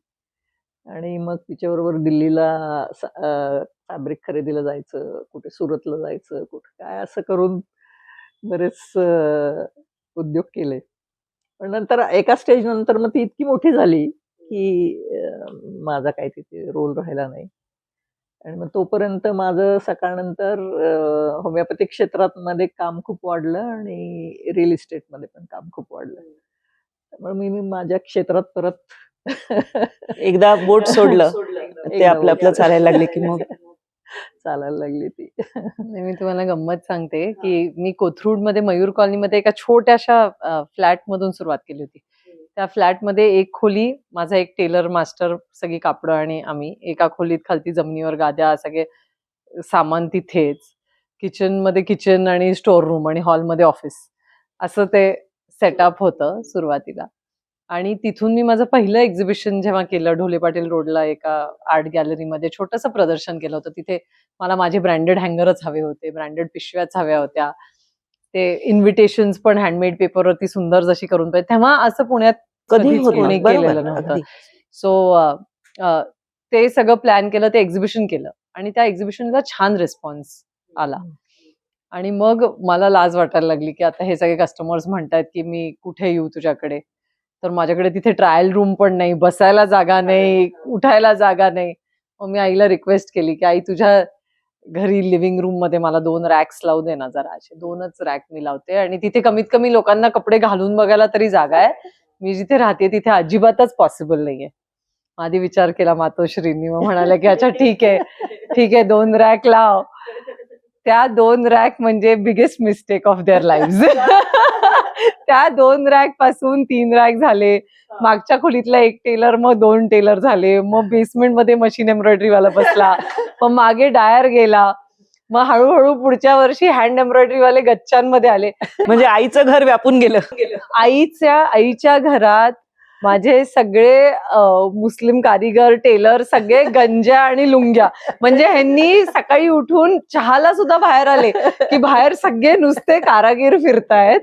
आणि मग तिच्याबरोबर दिल्लीला फॅब्रिक खरेदीला जायचं, कुठे सुरतला जायचं, कुठे काय असं करून बरेच उद्योग केले. पण नंतर एका स्टेजनंतर मग ती इतकी मोठी झाली, की माझा काही तिथे रोल राहिला नाही. आणि मग तोपर्यंत माझं सकाळनंतर होमिओपॅथिक क्षेत्रात मध्ये काम खूप वाढलं आणि रिअल इस्टेटमध्ये पण काम खूप वाढलं. त्यामुळे मी माझ्या क्षेत्रात परत एकदा बोट सोडलं ते एकदा आपलं आपलं बोट चालायला लागले की मग चालायला लागली ती. नाही, मी तुम्हाला गंमत सांगते की मी कोथरूडमध्ये मयूर कॉलनीमध्ये एका छोट्याशा फ्लॅट मधून सुरुवात केली होती. त्या फ्लॅटमध्ये एक खोली, माझा एक टेलर मास्टर, सगळी कापडं आणि आम्ही एका खोलीत, खालती जमिनीवर गाद्या, सगळे सामान तिथेच, किचनमध्ये किचन आणि स्टोअर रूम आणि हॉलमध्ये ऑफिस, असं ते सेटअप होतं सुरुवातीला. आणि तिथून मी माझं पहिलं एक्झिबिशन जेव्हा केलं ढोले पाटील रोडला एका आर्ट गॅलरीमध्ये छोटंसं प्रदर्शन केलं होतं. तिथे मला माझे ब्रँडेड हँगरच हवे होते, ब्रँडेड पिशव्याच हव्या होत्या, ते इन्व्हिटेशन्स पण हँडमेड पेपरवरती सुंदर जशी करून पाहिजे. तेव्हा असं पुण्यात कधी कधीच होत कोणी नव्हतं. केलेलं बरोबर, नव्हतं. अगदी. सो ते सगळं प्लॅन केलं, ते एक्झिबिशन केलं आणि त्या एक्झिबिशनला छान रिस्पॉन्स आला. आणि मग मला लाज वाटायला लागली की आता हे सगळे कस्टमर्स म्हणतायत की मी कुठे येऊ तुझ्याकडे, तर माझ्याकडे तिथे ट्रायल रूम पण नाही, बसायला जागा नाही, उठायला जागा नाही. मग मी आईला रिक्वेस्ट केली की आई तुझ्या घरी लिव्हिंग रूम मध्ये मला 2 रॅक्स लावू दे ना जरा. असे 2च रॅक मी लावते आणि तिथे कमीत कमी लोकांना कपडे घालून बघायला तरी जागा आहे. मी जिथे राहते तिथे अजिबातच पॉसिबल नाहीये. आधी विचार केला मातोश्रींनी, मग म्हणाल्या की अच्छा ठीक आहे 2 रॅक लाव. त्या 2 रॅक म्हणजे biggest mistake of their live. त्या 2 रॅक पासून 3 रॅक झाले. मागच्या खोलीतला एक टेलर, मग 2 टेलर झाले. मग बेसमेंट मध्ये मशीन एम्ब्रॉयडरी वाला बसला. मग मागे डायर गेला. मग हळूहळू पुढच्या वर्षी हँड एम्ब्रॉयडरी वाले गच्चांमध्ये आले. म्हणजे आईचं घर व्यापून गेलं. आईच्या घरात माझे सगळे मुस्लिम कारीगर, टेलर, सगळे गंज्या आणि लुंग्या. म्हणजे ह्यांनी सकाळी उठून चहाला सुद्धा बाहेर आले की बाहेर सगळे नुसते कारागीर फिरतायत.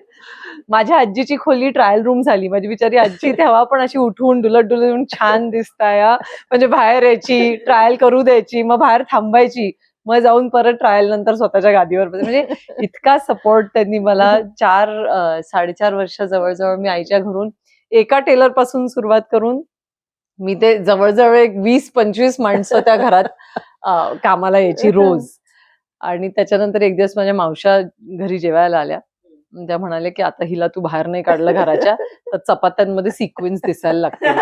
माझ्या आजीची खोली ट्रायल रूम झाली. माझी बिचारी आजी तेव्हा पण अशी उठून डुलत येऊन छान दिसताय, म्हणजे बाहेर यायची, ट्रायल करू द्यायची, मग बाहेर थांबायची, मग जाऊन परत ट्रायल नंतर स्वतःच्या गादीवर. म्हणजे इतका सपोर्ट त्यांनी मला 4-4.5 वर्ष जवळजवळ मी आईच्या घरून एका टेलर पासून सुरुवात करून मी ते जवळजवळ एक 20-25 माणसं त्या घरात कामाला यायची रोज. आणि त्याच्यानंतर एक दिवस माझ्या मावश्या घरी जेवायला आल्या. त्या म्हणाल्या की आता हिला तू बाहेर नाही काढलं घराच्या तर चपात्यांमध्ये सिक्वेन्स दिसायला लागते,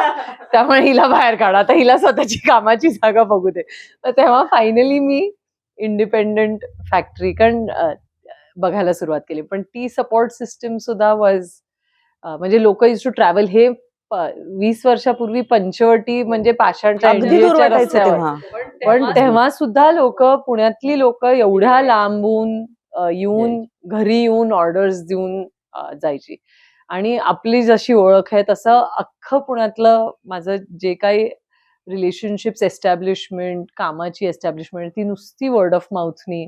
त्यामुळे हिला बाहेर काढा, आता हिला स्वतःची कामाची जागा बघू दे. तर तेव्हा फायनली मी इंडिपेंडंट फॅक्टरी बघायला सुरुवात केली. पण ती सपोर्ट सिस्टम सुद्धा वॉज, म्हणजे लोक यूज टू ट्रॅव्हल. हे 20 वर्षापूर्वी पंचवटी म्हणजे पाषाणच्या अगदी दूर NDA च्या वाटायचं रस्त्यावर. तेव्हा. पण तेव्हा सुद्धा लोक, पुण्यातली लोक एवढ्या लांबून येऊन घरी येऊन ऑर्डर्स देऊन जायची. आणि आपली जशी ओळख आहे तसं अख्खं पुण्यातलं माझं जे काही रिलेशनशिप्स एस्टॅब्लिशमेंट, कामाची एस्टॅब्लिशमेंट, ती नुसती वर्ड ऑफ माउथनी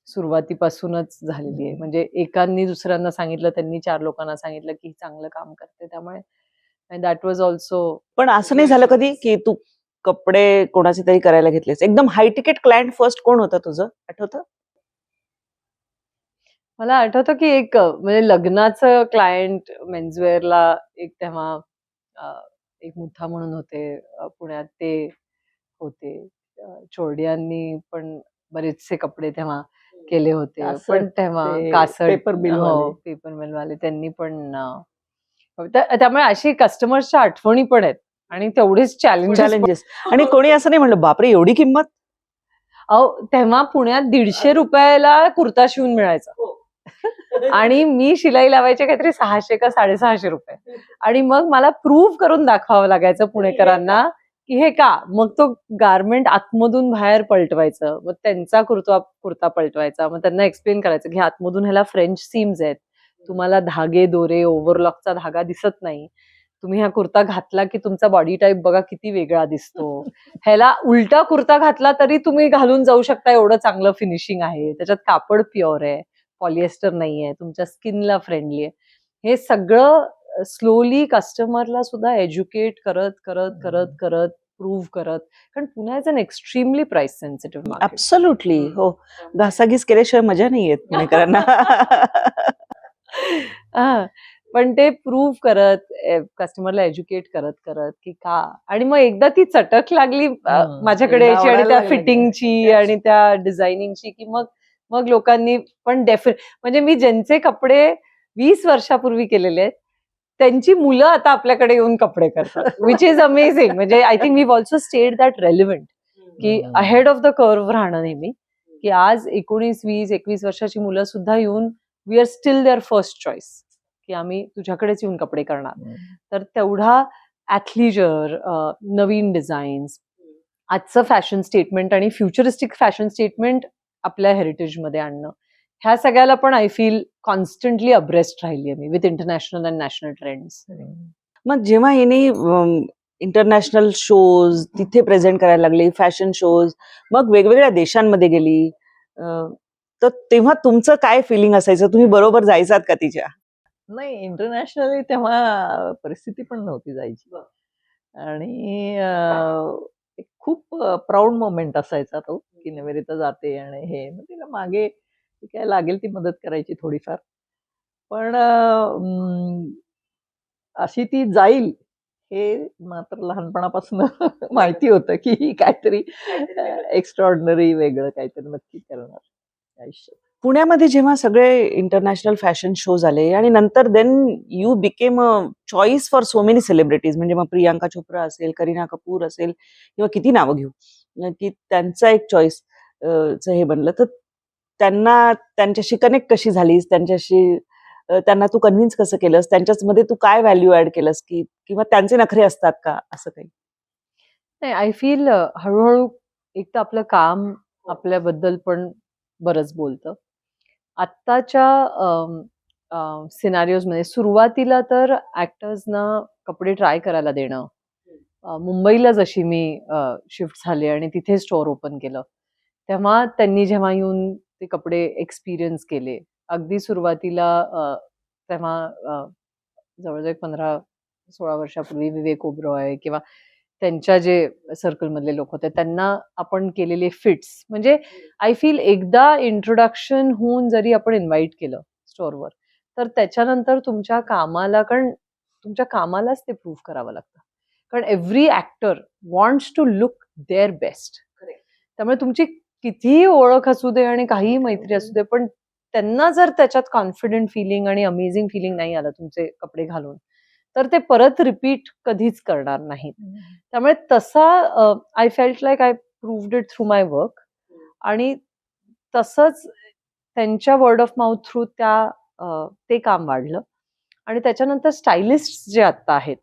सुरुवातीपासूनच झालेली आहे. म्हणजे एकांनी दुसऱ्यांना सांगितलं, त्यांनी 4 लोकांना सांगितलं की चांगलं काम करते. त्यामुळे दॅट वॉज ऑल्सो. पण असं नाही झालं कधी की तू कपडे कोणाचे तरी करायला घेतलेस? एकदम हाय तिकीट क्लायंट फर्स्ट कोण होतं तुझं, आठवतं? मला आठवतं की एक म्हणजे लग्नाचं क्लायंट मेन्सवेअरला एक तेव्हा एक मुथा म्हणून होते पुण्यात, ते होते. चोरडियांनी पण बरेचसे कपडे तेव्हा केले होते. कासट, पण तेव्हा ते कासट, पेपर मिल वाले. पेपर मिल वाले त्यांनी पण त्यामुळे अशी कस्टमर्सच्या आठवणी पण आहेत आणि तेवढेच चॅलेंजेस. आणि कोणी असं नाही म्हणलं बापरे एवढी किंमत? तेव्हा पुण्यात 150 रुपयाला कुर्ता शिवून मिळायचा. आणि मी शिलाई लावायचे काहीतरी 600 का 650 रुपये. आणि मग मला प्रूव्ह करून दाखवावं लागायचं पुणेकरांना की हे का. मग तो गारमेंट आतमधून बाहेर पलटवायचं, मग त्यांचा कुर्ता पलटवायचा, मग त्यांना एक्सप्लेन करायचं की आतमधून ह्याला फ्रेंच सीम्स आहेत, तुम्हाला धागे दोरे ओव्हरलॉकचा धागा दिसत नाही, तुम्ही हा कुर्ता घातला की तुमचा बॉडी टाईप बघा किती वेगळा दिसतो, ह्याला उलटा कुर्ता घातला तरी तुम्ही घालून जाऊ शकता, एवढं चांगलं फिनिशिंग आहे, त्याच्यात कापड प्युअर आहे, पॉलिएस्टर नाहीये, तुमच्या स्किनला फ्रेंडली आहे. हे सगळं स्लोली कस्टमरला सुद्धा एज्युकेट करत करत करत करत प्रूव्ह करत. कारण पुन्हा is an extremely price sensitive market. Absolutely. हो, घासाघीस केल्याशिवाय मजा नाही येत पुणेकरांना. पण ते प्रूव्ह करत, कस्टमरला एज्युकेट करत करत की का. आणि मग एकदा ती चटक लागली माझ्याकडे यायची आणि त्या फिटिंगची आणि त्या डिझायनिंगची, की मग लोकांनी पण म्हणजे मी ज्यांचे कपडे 20 वर्षापूर्वी केलेले आहेत त्यांची मुलं आता आपल्याकडे येऊन कपडे करतात विच इज अमेझिंग. म्हणजे I think we also stayed that relevant की अहेड ऑफ द कर्व्ह राहणं नेहमी, की आज 19, 20, 21 वर्षाची मुलं सुद्धा येऊन we are still there first choice, की आम्ही तुझ्याकडेच येऊन कपडे करणार. तर तेवढा ॲथलिजर, नवीन डिझाईन्स, आजचं फॅशन स्टेटमेंट आणि फ्युचरिस्टिक फॅशन स्टेटमेंट आपल्या हेरिटेजमध्ये आणणं, ह्या सगळ्याला पण आय फील कॉन्स्टंटली अब्रेस्ट राहिली आहे me with international and national trends. मग जेव्हा हिने इंटरनॅशनल शोज तिथे प्रेझेंट करायला लागली, फॅशन शोज, मग वेगवेगळ्या देशांमध्ये गेली, तर तेव्हा तुमचं काय फिलिंग असायचं? तुम्ही बरोबर जायचात का तिच्या? नाही, इंटरनॅशनली तेव्हा परिस्थिती पण नव्हती जायची. आणि एक खूप प्राऊड मोमेंट असायचा तो, की निवेदिता जाते आणि हे, मग तिला मागे जी काय लागेल ती मदत करायची थोडीफार. पण अशी ती जाईल हे मात्र लहानपणापासून माहिती होतं, की ही काहीतरी एक्स्ट्रॉर्डिनरी वेगळं काहीतरी नक्की करणार आयुष्यात. पुण्यामध्ये जेव्हा सगळे इंटरनॅशनल फॅशन शोज आले आणि नंतर then you became a choice for so many celebrities, म्हणजे मग प्रियांका चोप्रा असेल, करीना कपूर असेल, किंवा किती नावं घेऊ, की त्यांचा एक चॉईस हे बनलं. तर त्यांना त्यांच्याशी कनेक्ट कशी झालीस, त्यांच्याशी त्यांना तू कन्व्हिन्स कसं केलंस, त्यांच्यामध्ये तू काय व्हॅल्यू ऍड केलंस, की किंवा त्यांचे नखरे असतात का, असं काही? नाही, आय फील हळूहळू एक तर आपलं काम आपल्याबद्दल पण बरंच बोलतं. आत्ताच्या सिनारिओजमध्ये सुरुवातीला तर ऍक्टर्सना कपडे ट्राय करायला देणं, मुंबईला जशी मी शिफ्ट झाले आणि तिथे स्टोअर ओपन केलं, तेव्हा त्यांनी जेव्हा येऊन ते कपडे एक्सपिरियन्स केले, अगदी सुरुवातीला तेव्हा जवळजवळ 15-16 वर्षापूर्वी विवेक ओबरॉय किंवा त्यांच्या जे सर्कलमधले लोक होते त्यांना आपण केलेले फिट्स, म्हणजे आय फील एकदा इंट्रोडक्शन होऊन जरी आपण इन्व्हाइट केलं स्टोअरवर, तर त्याच्यानंतर तुमच्या कामाला, कारण तुमच्या कामालाच ते प्रूव्ह करावं लागतं. कारण every actor wants to look their best. त्यामुळे तुमची कितीही ओळख असू दे आणि काहीही मैत्री असू दे, पण त्यांना जर त्याच्यात कॉन्फिडंट फिलिंग आणि अमेझिंग फिलिंग नाही आलं तुमचे कपडे घालून, तर ते परत रिपीट कधीच करणार नाहीत. त्यामुळे तसा I felt like I proved it through my work. आणि तसंच त्यांच्या वर्ड ऑफ माउथ थ्रू ते काम वाढलं. आणि त्याच्यानंतर स्टायलिस्ट जे आत्ता आहेत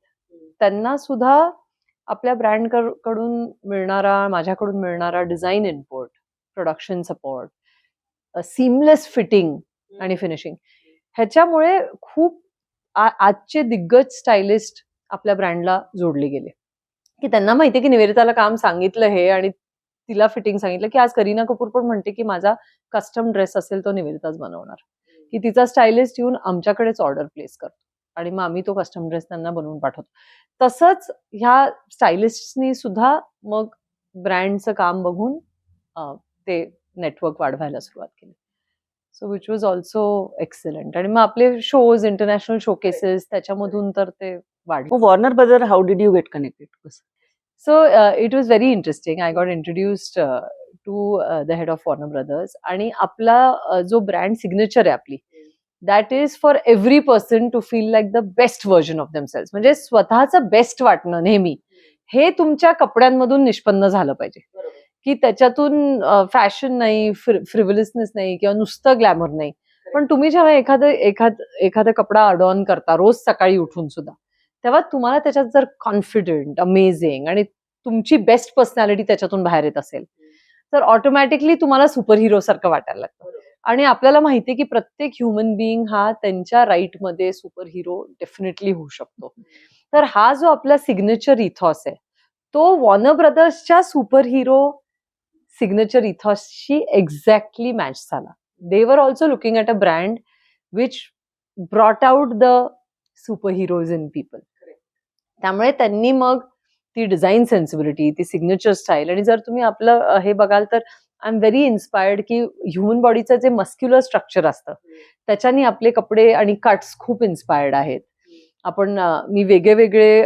त्यांना सुद्धा आपल्या ब्रँड कडून मिळणारा, माझ्याकडून मिळणारा design input, production support, seamless fitting आणि फिनिशिंग, ह्याच्यामुळे खूप आजचे दिग्गज स्टायलिस्ट आपल्या ब्रँडला जोडले गेले, की त्यांना माहितीये की निवेदिताला काम सांगितलं हे आणि तिला फिटिंग सांगितलं, की आज करीना कपूर पण म्हणते की माझा कस्टम ड्रेस असेल तो निवेदिताच बनवणार, की तिचा स्टायलिस्ट येऊन आमच्याकडेच ऑर्डर प्लेस करतो आणि मग आम्ही तो कस्टम ड्रेस त्यांना बनवून पाठवतो. तसंच ह्या स्टायलिस्टनी सुद्धा मग ब्रँडचं काम बघून ते नेटवर्क वाढवायला सुरुवात केली. So which was also excellent. आणि मग आपले शोज, इंटरनॅशनल शोकेसेस, त्याच्यामधून तर ते वाढले. Warner brother, how did you get connected? So it was very interesting. I got introduced to the head of Warner Brothers. आणि आपला जो ब्रँड सिग्नेचर आहे आपली, that is for every person to feel like the best version of themselves. म्हणजे स्वतःचं बेस्ट वाटणं नेहमी हे तुमच्या कपड्यांमधून निष्पन्न झालं पाहिजे, की त्याच्यातून फॅशन नाही, फ्रिव्हलसनेस नाही किंवा नुसतं ग्लॅमर नाही. पण तुम्ही जेव्हा एखादा कपडा अडॉन करता रोज सकाळी उठून सुद्धा, तेव्हा तुम्हाला त्याच्यात जर कॉन्फिडंट, अमेझिंग आणि तुमची बेस्ट पर्सनॅलिटी त्याच्यातून बाहेर येत असेल, तर ऑटोमॅटिकली तुम्हाला सुपर हिरो सारखं वाटायला लागतं. आणि आपल्याला माहितीये की प्रत्येक ह्युमन बिईंग हा त्यांच्या राईटमध्ये सुपर हिरो डेफिनेटली होऊ शकतो. तर हा जो आपला सिग्नेचर इथॉस आहे, तो वॉर्नर ब्रदर्सच्या सुपर हिरो सिग्नेचर इथॉसशी एक्झॅक्टली मॅच झाला. They were also looking at a brand which brought out the super heroes in people. त्यामुळे त्यांनी मग ती डिझाईन सेन्सिबिलिटी, ती सिग्नेचर स्टाईल, आणि जर तुम्ही आपलं हे बघाल तर आय एम व्हेरी इन्स्पायर्ड की ह्युमन बॉडीचं जे मस्क्युलर स्ट्रक्चर असतं त्याच्यानी आपले कपडे आणि कट्स खूप इन्स्पायर्ड आहेत. मी वेगळे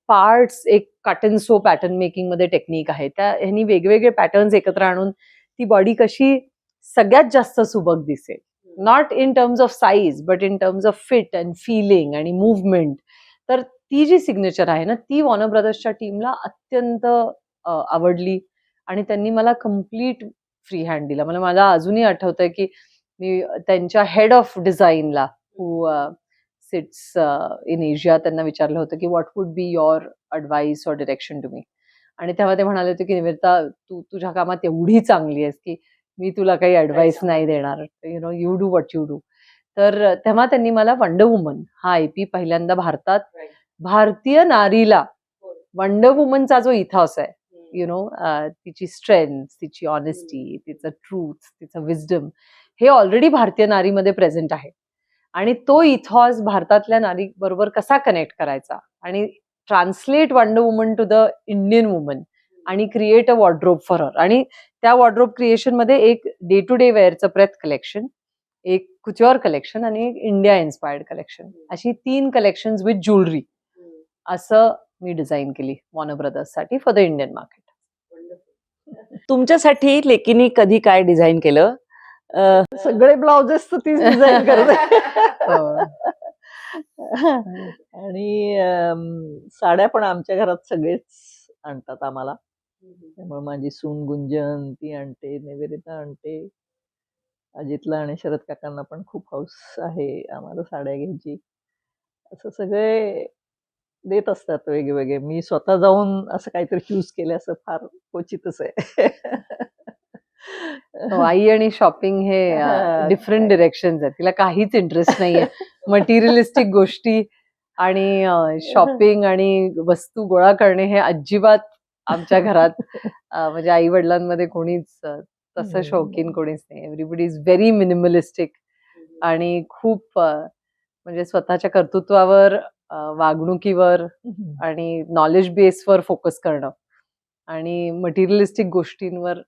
पार्ट्स, एक cut and so pattern making मध्ये टेक्निक आहे, त्या ह्यांनी वेगवेगळे पॅटर्न्स एकत्र आणून ती बॉडी कशी सगळ्यात जास्त सुबक दिसेल not in terms of size but in terms of fit and feeling आणि मुवमेंट. तर ती जी सिग्नेचर आहे ना ती वॉर्नर ब्रदर्सच्या टीमला अत्यंत आवडली आणि त्यांनी मला कम्प्लीट फ्री हँड दिला. मला अजूनही आठवतंय की मी त्यांच्या हेड ऑफ डिझाईनला हू सिट्स इन एशिया त्यांना विचारलं होतं की what would be your advice or direction to me. आणि तेव्हा ते म्हणाले होते की निवेदिता तू तुझ्या कामात एवढी चांगली आहेस की मी तुला काही ॲडवाइस नाही देणार. You do what you do. तर तेव्हा त्यांनी मला वंडर वुमन हा IP पहिल्यांदा भारतात भारतीय नारीला वंडर वुमनचा जो इथॉस आहे तिची स्ट्रेंथ, तिची ऑनेस्टी, तिचं ट्रूथ, तिचं विजडम हे ऑलरेडी भारतीय नारीमध्ये प्रेझेंट आहे. आणि तो इथॉस भारतातल्या नारी बरोबर कसा कनेक्ट करायचा आणि translate Wonder Woman to the Indian woman and create a wardrobe for her. आणि त्या वॉर्ड्रोब क्रिएशन मध्ये एक डे टू डे वेअरचं प्रेथ कलेक्शन, एक कुच्युअर कलेक्शन आणि एक इंडिया इन्स्पायर्ड कलेक्शन, अशी 3 कलेक्शन विथ ज्वेलरी असं मी डिझाईन केली वॉर्नर ब्रदर्ससाठी फॉर द इंडियन मार्केट. तुमच्यासाठी लेकीनी कधी काय डिझाईन केलं? सगळे ब्लाउजेस तर तीच डिझाईन करते. आणि साड्या पण आमच्या घरात सगळेच आणतात आम्हाला. त्यामुळे माझी सून गुंजन ती आणते, निवेदिता आणते, अजितला आणि शरद काकांना पण खूप हौस आहे आम्हाला साड्या घ्यायची. असं सगळे देत असतात वेगवेगळे. मी स्वतः जाऊन असं काहीतरी चूज केलं असं फार क्वचितच आहे. आई आणि शॉपिंग हे हा, डिफरंट डिरेक्शन आहेत. तिला काहीच इंटरेस्ट नाहीये मटेरियलिस्टिक गोष्टी आणि शॉपिंग आणि वस्तू गोळा करणे हे अजिबात आमच्या घरात म्हणजे आई वडिलांमध्ये कोणीच तसं शौकीन कोणीच नाही. एव्हरीबडी इज व्हेरी मिनिमलिस्टिक आणि खूप म्हणजे स्वतःच्या कर्तृत्वावर, वागणुकीवर आणि नॉलेज बेसवर फोकस करणं आणि मटेरियलिस्टिक गोष्टींवर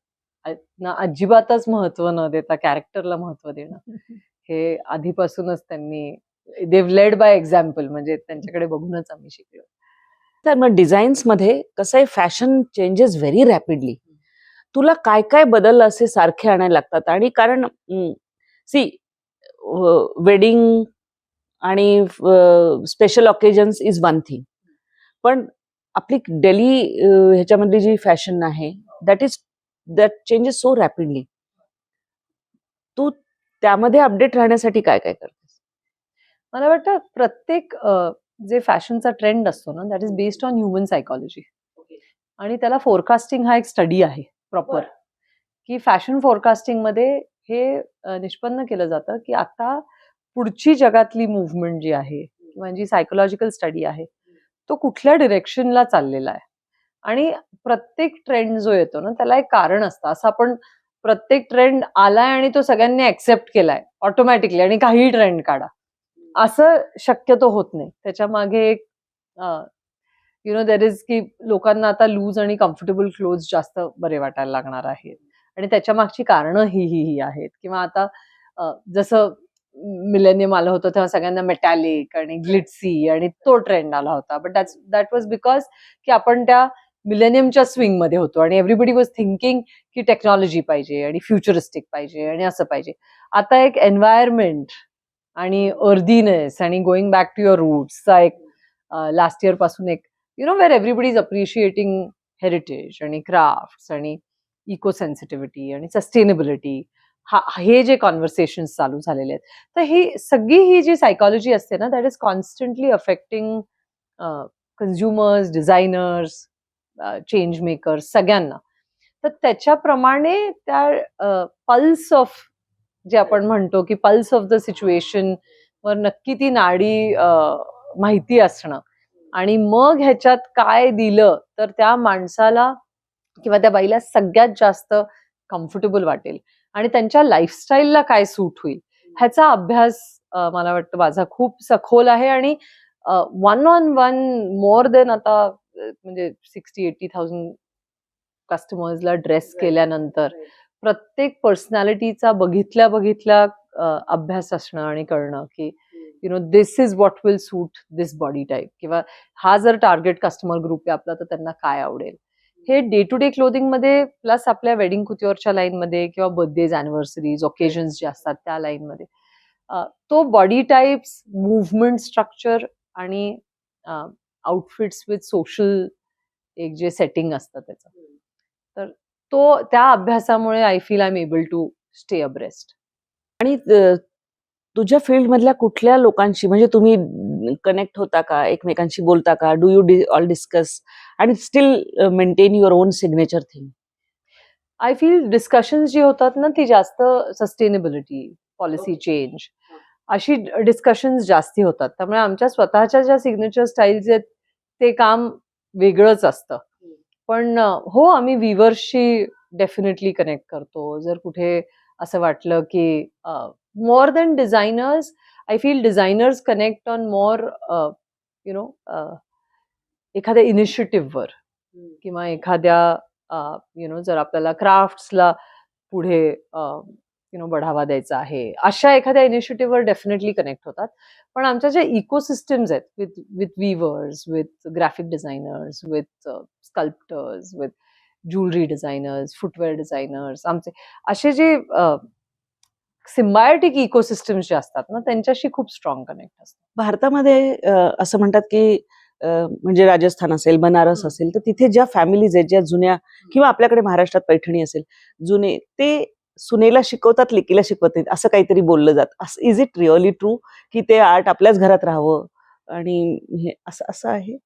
ना अजिबातच महत्व न देता कॅरेक्टरला महत्व देणं हे आधीपासूनच त्यांनी देव लेड बाय एक्झाम्पल. म्हणजे त्यांच्याकडे बघूनच आम्ही शिकलो. तर मग डिझाईन्स मध्ये कसं आहे, फॅशन चेंजेस व्हेरी रॅपिडली. तुला काय काय बदल असे सारखे आणायला लागतात? आणि कारण सी वेडिंग आणि special occasions is one thing, पण आपली डेली ह्याच्यामधली जी फॅशन आहे दॅट चेंजेस सो रॅपिडली. तू त्यामध्ये अपडेट राहण्यासाठी काय काय करतेस? मला वाटतं प्रत्येक जे फॅशनचा ट्रेंड असतो ना that is based on human psychology. आणि त्याला फोरकास्टिंग हा एक स्टडी आहे प्रॉपर, की फॅशन फोरकास्टिंग मध्ये हे निष्पन्न केलं जातं की आता पुढची जगातली मुवमेंट जी आहे किंवा जी सायकोलॉजिकल स्टडी आहे तो कुठल्या डिरेक्शनला चाललेला आहे. आणि प्रत्येक ट्रेंड जो येतो ना त्याला एक कारण असतं. असं आपण प्रत्येक ट्रेंड आलाय आणि तो सगळ्यांनी ऍक्सेप्ट केलाय ऑटोमॅटिकली आणि काही ट्रेंड काढा असं शक्यतो होत नाही. त्याच्या मागे एक देर इज की लोकांना आता लूज आणि कम्फर्टेबल क्लोथ जास्त बरे वाटायला लागणार आहेत आणि त्याच्या मागची कारणं ही आहेत. किंवा आता जसं मिलेनियम आलं होतं तेव्हा सगळ्यांना मेटॅलिक आणि ग्लिट्सी आणि तो ट्रेंड आला होता. बट दॅट वॉज बिकॉज की आपण त्या मिलेनियमच्या स्विंग मध्ये होतो आणि एव्हरीबडी वॉज थिंकिंग की टेक्नॉलॉजी पाहिजे आणि फ्युचरिस्टिक पाहिजे आणि असं पाहिजे. आता एक एन्व्हायरमेंट आणि अर्दीनेस आणि गोईंग बॅक टू युअर रूट्सचा एक लास्ट इयर पासून एक वेर एव्हरीबडी इज अप्रिशिएटिंग हेरिटेज आणि क्राफ्ट्स आणि इको सेन्सिटिव्हिटी आणि सस्टेनेबिलिटी हे जे कॉन्व्हर्सेशन्स चालू झालेले आहेत. तर ही सगळी जी सायकॉलॉजी असते ना that is constantly affecting consumers, designers, change makers सगळ्यांना. तर त्याच्याप्रमाणे त्या पल्स ऑफ जे आपण म्हणतो की पल्स ऑफ द सिच्युएशन वर नक्की ती नाडी माहिती असणं आणि मग ह्याच्यात काय दिलं तर त्या माणसाला किंवा त्या बाईला सगळ्यात जास्त कम्फर्टेबल वाटेल आणि त्यांच्या लाईफस्टाईलला काय सूट होईल ह्याचा अभ्यास मला वाटतं माझा खूप सखोल आहे. आणि 1-on-1 मोर देन आता म्हणजे 60,000-80,000 कस्टमर्सला ड्रेस केल्यानंतर प्रत्येक पर्सनॅलिटीचा बघितल्या अभ्यास असणं आणि कळणं की this is what will suit this body type किंवा हा जर टार्गेट कस्टमर ग्रुप आहे आपला तर त्यांना काय आवडेल हे डे टू डे क्लोदिंग मध्ये प्लस आपल्या वेडिंग कुथिओरच्या लाईन मध्ये किंवा बर्थडेज अॅनिव्हर्सरीज ओकेजन्स जे असतात त्या लाईन मध्ये तो बॉडी टाईप्स मुवमेंट स्ट्रक्चर आणि आउटफिट्स विथ सोशल एक जे सेटिंग असतं त्याचं, तर तो त्या अभ्यासामुळे I feel I am able to stay abreast. आणि तुझ्या फील्ड मधल्या कुठल्या लोकांशी म्हणजे तुम्ही कनेक्ट होता का, एकमेकांशी बोलता का, डू यू ऑल डिस्कस आणि still maintain your own signature thing? I feel discussions जी होतात ना ती जास्त सस्टेनेबिलिटी, पॉलिसी चेंज अशी डिस्कशन्स जास्ती होतात. त्यामुळे आमच्या स्वतःच्या ज्या सिग्नेचर स्टाईल्स आहेत ते काम वेगळंच असतं. पण हो, आम्ही विवर्सशी डेफिनेटली कनेक्ट करतो. जर कुठे असं वाटलं की more than designers, I feel designers connect on more you know एखाद्या इनिशिएटिव्हवर किंवा एखाद्या जर आपल्याला क्राफ्ट्सला पुढे बढावा द्यायचा आहे अशा एखाद्या इनिशिएटिव्हवर डेफिनेटली कनेक्ट होतात. पण आमच्या ज्या इकोसिस्टम्स आहेत with weavers, with graphic designers, with sculptors, with jewellery designers, footwear designers, आमचे असे जे सिम्बायोटिक इकोसिस्टम्स जे असतात ना त्यांच्याशी खूप स्ट्रॉंग कनेक्ट असतात. भारतामध्ये असं म्हणतात की म्हणजे राजस्थान असेल, बनारस असेल, तर तिथे ज्या फॅमिलीज आहेत, ज्या जुन्या, किंवा आपल्याकडे महाराष्ट्रात पैठणी असेल, जुने, ते सुनेला शिकवतात, लेकीला शिकवत नाहीत, असं काहीतरी बोललं जातं. इज इट रिअली ट्रू की ते आर्ट आपल्याच घरात राहावं आणि हे असं असं आहे?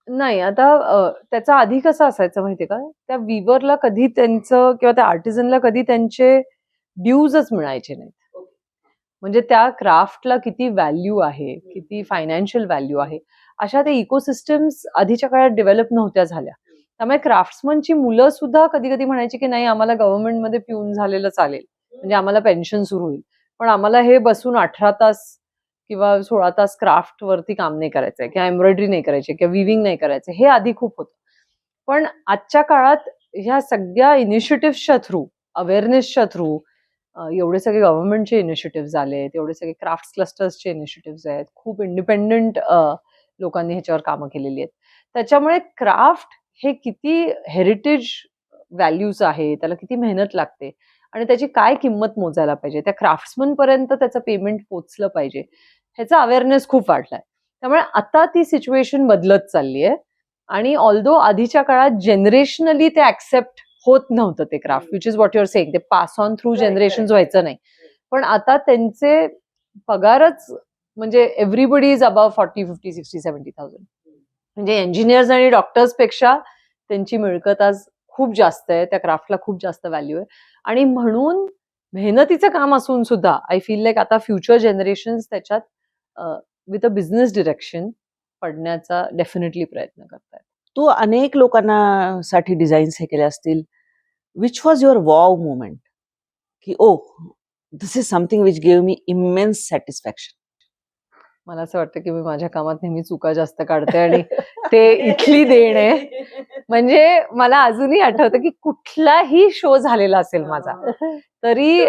नाही, आता त्याचा आधी कसं असायचं माहितीये का, त्या विवरला कधी त्यांचं किंवा त्या आर्टिझनला कधी त्यांचे ड्यूजच मिळायचे नाहीत. म्हणजे त्या क्राफ्टला किती व्हॅल्यू आहे, किती फायनान्शियल व्हॅल्यू आहे, अशा ते इकोसिस्टम्स आधीच्या काळात डेव्हलप नव्हत्या झाल्या. त्यामुळे क्राफ्ट्समनची मुलं सुद्धा कधी कधी म्हणायची की नाही, आम्हाला गव्हर्नमेंटमध्ये पिऊन झालेलं चालेल, म्हणजे आम्हाला पेन्शन सुरू होईल, पण आम्हाला हे बसून 18 तास किंवा 16 तास क्राफ्ट वरती काम नाही करायचंय किंवा एम्ब्रॉयडरी नाही करायची किंवा विविंग नाही करायचं. हे आधी खूप होतं. पण आजच्या काळात ह्या सगळ्या इनिशिएटिव्हच्या थ्रू, अवेअरनेसच्या थ्रू, एवढे सगळे गव्हर्नमेंटचे इनिशिएटिव्ह आहेत, एवढे सगळे क्राफ्ट क्लस्टर्सचे इनिशिएटिव्ह आहेत, खूप इंडिपेंडंट लोकांनी ह्याच्यावर कामं केलेली आहेत. त्याच्यामुळे क्राफ्ट हे किती हेरिटेज व्हॅल्यूज आहे, त्याला किती मेहनत लागते आणि त्याची काय किंमत मोजायला पाहिजे, त्या क्राफ्ट्समन पर्यंत त्याचं पेमेंट पोचलं पाहिजे, ह्याचा अवेअरनेस खूप वाढलाय. त्यामुळे आता ती सिच्युएशन बदलत चालली आहे. आणि ऑल्दो आधीच्या काळात जनरेशनली ते ऍक्सेप्ट होत नव्हतं ते craft, which is what your saying, ते पास ऑन थ्रू जनरेशन व्हायचं नाही. पण आता त्यांचे पगारच म्हणजे एव्हरीबडी इज अबाव 40, 50, 60, 70,000. म्हणजे इंजिनियर्स आणि डॉक्टर्स पेक्षा त्यांची मिळकत आज खूप जास्त आहे, त्या क्राफ्टला खूप जास्त व्हॅल्यू आहे. आणि म्हणून मेहनतीचं काम असून सुद्धा आय फील लाईक आता फ्युचर जनरेशन्स त्याच्यात विथ अ बिझनेस डिरेक्शन पडण्याचा डेफिनेटली प्रयत्न करतायत. तू अनेक लोकांना साठी डिझाईन्स हे केले असतील. Which was your wow moment की oh this is something which give me immense satisfaction? मला असं वाटतं की मी माझ्या कामात नेहमी चुका जास्त काढते आणि ते इथली देण आहे. म्हणजे मला अजूनही आठवतं की कुठलाही शो झालेला असेल माझा, तरी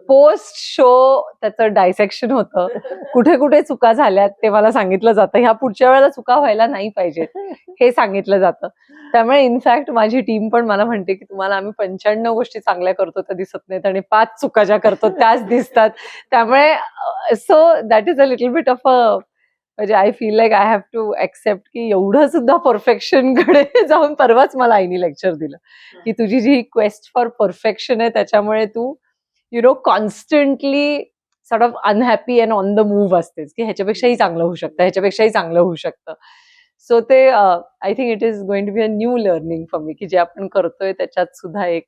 पोस्ट शो त्याचं डायसेक्शन होतं, कुठे कुठे चुका झाल्यात ते मला सांगितलं जातं, ह्या पुढच्या वेळेला चुका व्हायला नाही पाहिजेत हे सांगितलं जातं. त्यामुळे इनफॅक्ट माझी टीम पण मला म्हणते की तुम्हाला आम्ही 95 गोष्टी चांगल्या करतो त्या दिसत नाहीत आणि 5 चुका ज्या करतो त्याच दिसतात. त्यामुळे so that is a little bit of म्हणजे I feel like I have to accept की एवढं सुद्धा परफेक्शन कडे जाऊन, परवाच मला आईनी लेक्चर दिलं की तुझी जी क्वेस्ट फॉर परफेक्शन आहे त्याच्यामुळे तू constantly sort of unhappy and on the move असतेस की ह्याच्यापेक्षाही चांगलं होऊ शकतं, ह्याच्यापेक्षाही चांगलं होऊ शकतं. सो ते I think it is going to be a new learning for me की जे आपण करतोय त्याच्यात सुद्धा एक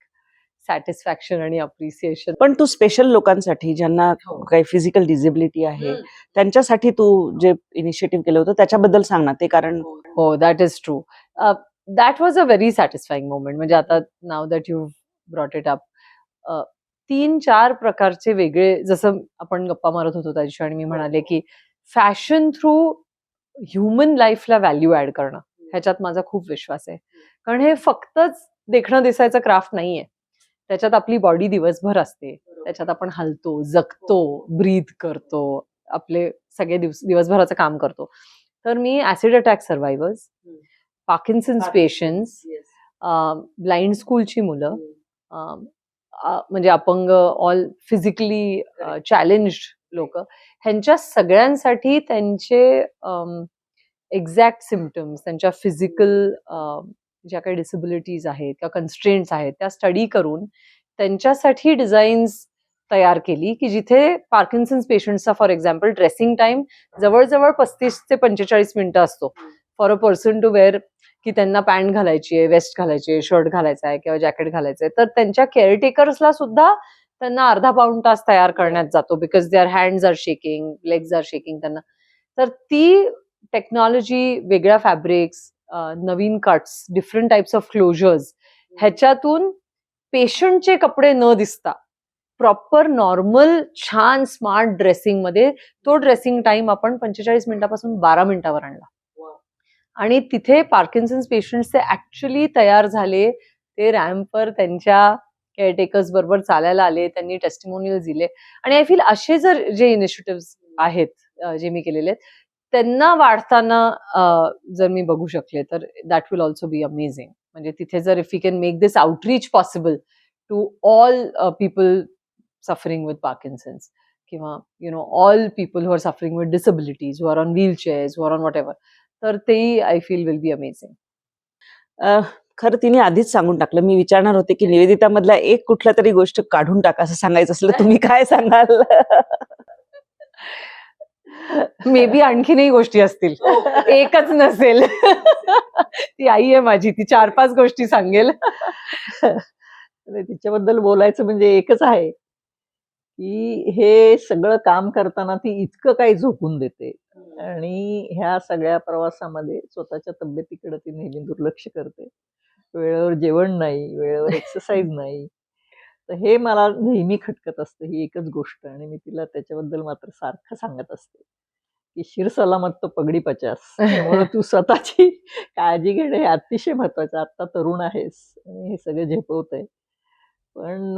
सॅटिस्फॅक्शन आणि अप्रिसिएशन. पण तू स्पेशल लोकांसाठी, ज्यांना काही फिजिकल डिसेबिलिटी आहे, त्यांच्यासाठी तू जे इनिशिएटिव्ह केलं होतं त्याच्याबद्दल सांग ना. ते कारण हो, that is true. That was a very satisfying moment. म्हणजे आता now that you brought it up, 3-4 प्रकारचे वेगळे, जसं आपण गप्पा मारत होतो त्याची आणि मी म्हणाले की फॅशन थ्रू ह्युमन लाईफला व्हॅल्यू ऍड करणं, ह्याच्यात माझा खूप विश्वास आहे. कारण हे फक्तच देखणं दिसायचं क्राफ्ट नाहीये, त्याच्यात आपली बॉडी दिवसभर असते, त्याच्यात आपण हलतो, जगतो, ब्रीथ करतो, आपले सगळे दिवसभराचं काम करतो. तर मी acid attack survivors, Parkinson's patients, blind स्कूलची मुलं, म्हणजे अपंग, ऑल फिजिकली चॅलेंज्ड लोक, ह्यांच्या सगळ्यांसाठी त्यांचे एक्झॅक्ट सिम्पटम्स, त्यांच्या फिजिकल ज्या काही डिसेबिलिटीज आहेत किंवा कन्स्ट्रेंट्स आहेत त्या स्टडी करून त्यांच्यासाठी डिझाईन्स तयार केली की जिथे पार्किन्सन्स पेशंट्सचा फॉर एक्झाम्पल ड्रेसिंग टाइम जवळजवळ 35 ते 45 मिनिटं असतो for a person to wear, की त्यांना पॅन्ट घालायची आहे, वेस्ट घालायची आहे, शर्ट घालायचा आहे किंवा जॅकेट घालायचं आहे, तर त्यांच्या केअरटेकर्सला सुद्धा त्यांना अर्धा पाऊण तास तयार करण्यात जातो because their hands are shaking, legs are shaking त्यांना. तर ती टेक्नॉलॉजी, वेगळ्या फॅब्रिक्स, नवीन cuts, different types of closures, ह्याच्यातून पेशंटचे कपडे न दिसता प्रॉपर नॉर्मल छान स्मार्ट ड्रेसिंग मध्ये तो ड्रेसिंग टाइम आपण 45 मिनिटापासून 12 मिनिटावर आणला. आणि तिथे पार्किन्सन्स पेशंट्स ते ऍक्च्युली तयार झाले, ते रॅम्पवर त्यांच्या केअरटेकर्स बरोबर चालायला आले, त्यांनी टेस्टिमोनियल्स दिले. आणि आय फील असे जर जे इनिशिएटिव्ह आहेत जे मी केलेले आहेत त्यांना वाढताना जर मी बघू शकले तर that will also be amazing. म्हणजे तिथे जर if you can make this outreach possible to all people suffering with Parkinson's किंवा all people who are suffering with disabilities, who are on wheelchairs, who are on whatever, तर तेही I feel will be amazing. खरं तिने आधीच सांगून टाकलं. मी विचारणार होते की निवेदिता मधला एक कुठला तरी गोष्ट काढून टाका असं सांगायचं असलं तुम्ही काय सांगाल? मे बी आणखीनही गोष्टी असतील, एकच नसेल. ती आई आहे माझी, ती 4-5 गोष्टी सांगेल. तिच्याबद्दल बोलायचं म्हणजे एकच आहे की हे सगळं काम करताना ती इतकं काही झोकून देते आणि ह्या सगळ्या प्रवासामध्ये स्वतःच्या तब्येतीकडे ती नेहमी दुर्लक्ष करते. वेळेवर जेवण नाही, वेळेवर एक्सरसाइज नाही. तर हे मला नेहमी खटकत असतं, ही एकच गोष्ट. आणि मी तिला त्याच्याबद्दल मात्र सारखं सांगत असते की शिर सलामत तो पगडी 50. त्यामुळे तू स्वतःची काळजी घेणं हे अतिशय महत्वाचं. आता तरुण आहेस आणि हे सगळं झेपवतंय, पण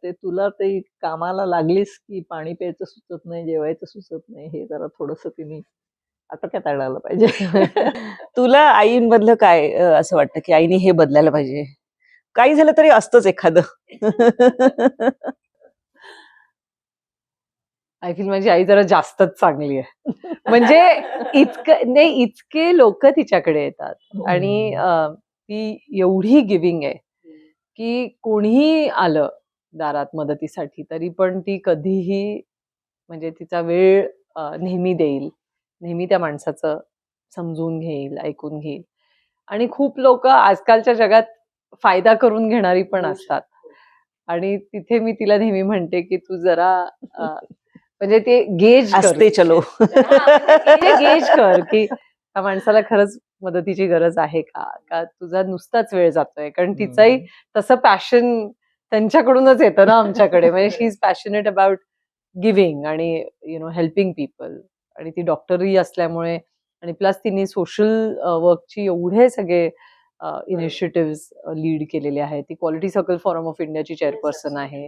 ते तुला ते कामाला लागलीस की पाणी प्यायचं सुचत नाही, जेवायचं सुचत नाही, हे जरा थोडंसं तिने आटोक्यात आणायला पाहिजे. तुला आईंमधलं काय असं वाटतं की आईने हे बदलायला पाहिजे? काही झालं तरी असतंच एखादं. आय फील माझी आई जरा जास्तच चांगली आहे. म्हणजे इतके लोक तिच्याकडे येतात आणि ती एवढी गिव्हिंग आहे की कोणीही आलं दारात मदतीसाठी तरी पण ती कधीही म्हणजे तिचा वेळ नेहमी देईल, नेहमी त्या माणसाचं समजून घेईल, ऐकून घेईल. आणि खूप लोक आजकालच्या जगात फायदा करून घेणारी पण असतात आणि तिथे मी तिला नेहमी म्हणते की तू जरा म्हणजे ते गेज असते चलो. गेज कर की त्या माणसाला खरंच मदतीची गरज आहे का तुझा नुसताच वेळ जातोय. कारण तिचाही तसं पॅशन त्यांच्याकडूनच येतं ना आमच्याकडे. म्हणजे शी इज पॅशनेट अबाउट गिव्हिंग आणि हेल्पिंग पीपल. आणि ती डॉक्टरही असल्यामुळे आणि प्लस तिने सोशल वर्कची एवढे सगळे इनिशिएटिव्ह लीड केलेले आहेत. ती क्वालिटी सर्कल फोरम ऑफ इंडियाची चेअरपर्सन आहे.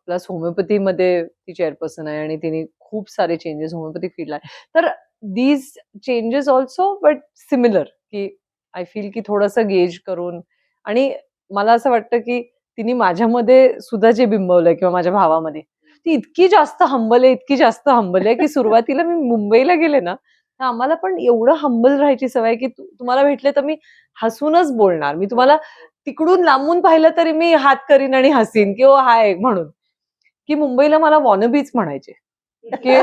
प्लस होमिओपॅथीमध्ये ती चेअरपर्सन आहे आणि तिने खूप सारे चेंजेस होमिओपॅथिक फील्डला आहे. तर these changes also but similar की आय फील की थोडंसं गेज करून. आणि मला असं वाटतं की तिने माझ्यामध्ये सुद्धा जे बिंबवलंय किंवा माझ्या भावामध्ये ती इतकी जास्त हंबल आहे की सुरुवातीला मी मुंबईला गेले ना तर आम्हाला पण एवढं हंबल राहायची सवय की तुम्हाला भेटले तर मी हसूनच बोलणार. मी तुम्हाला तिकडून लांबून पाहिलं तरी मी हात करीन आणि हसीन की ओ हाय म्हणून. की मुंबईला मला वॉनबीच म्हणायचे की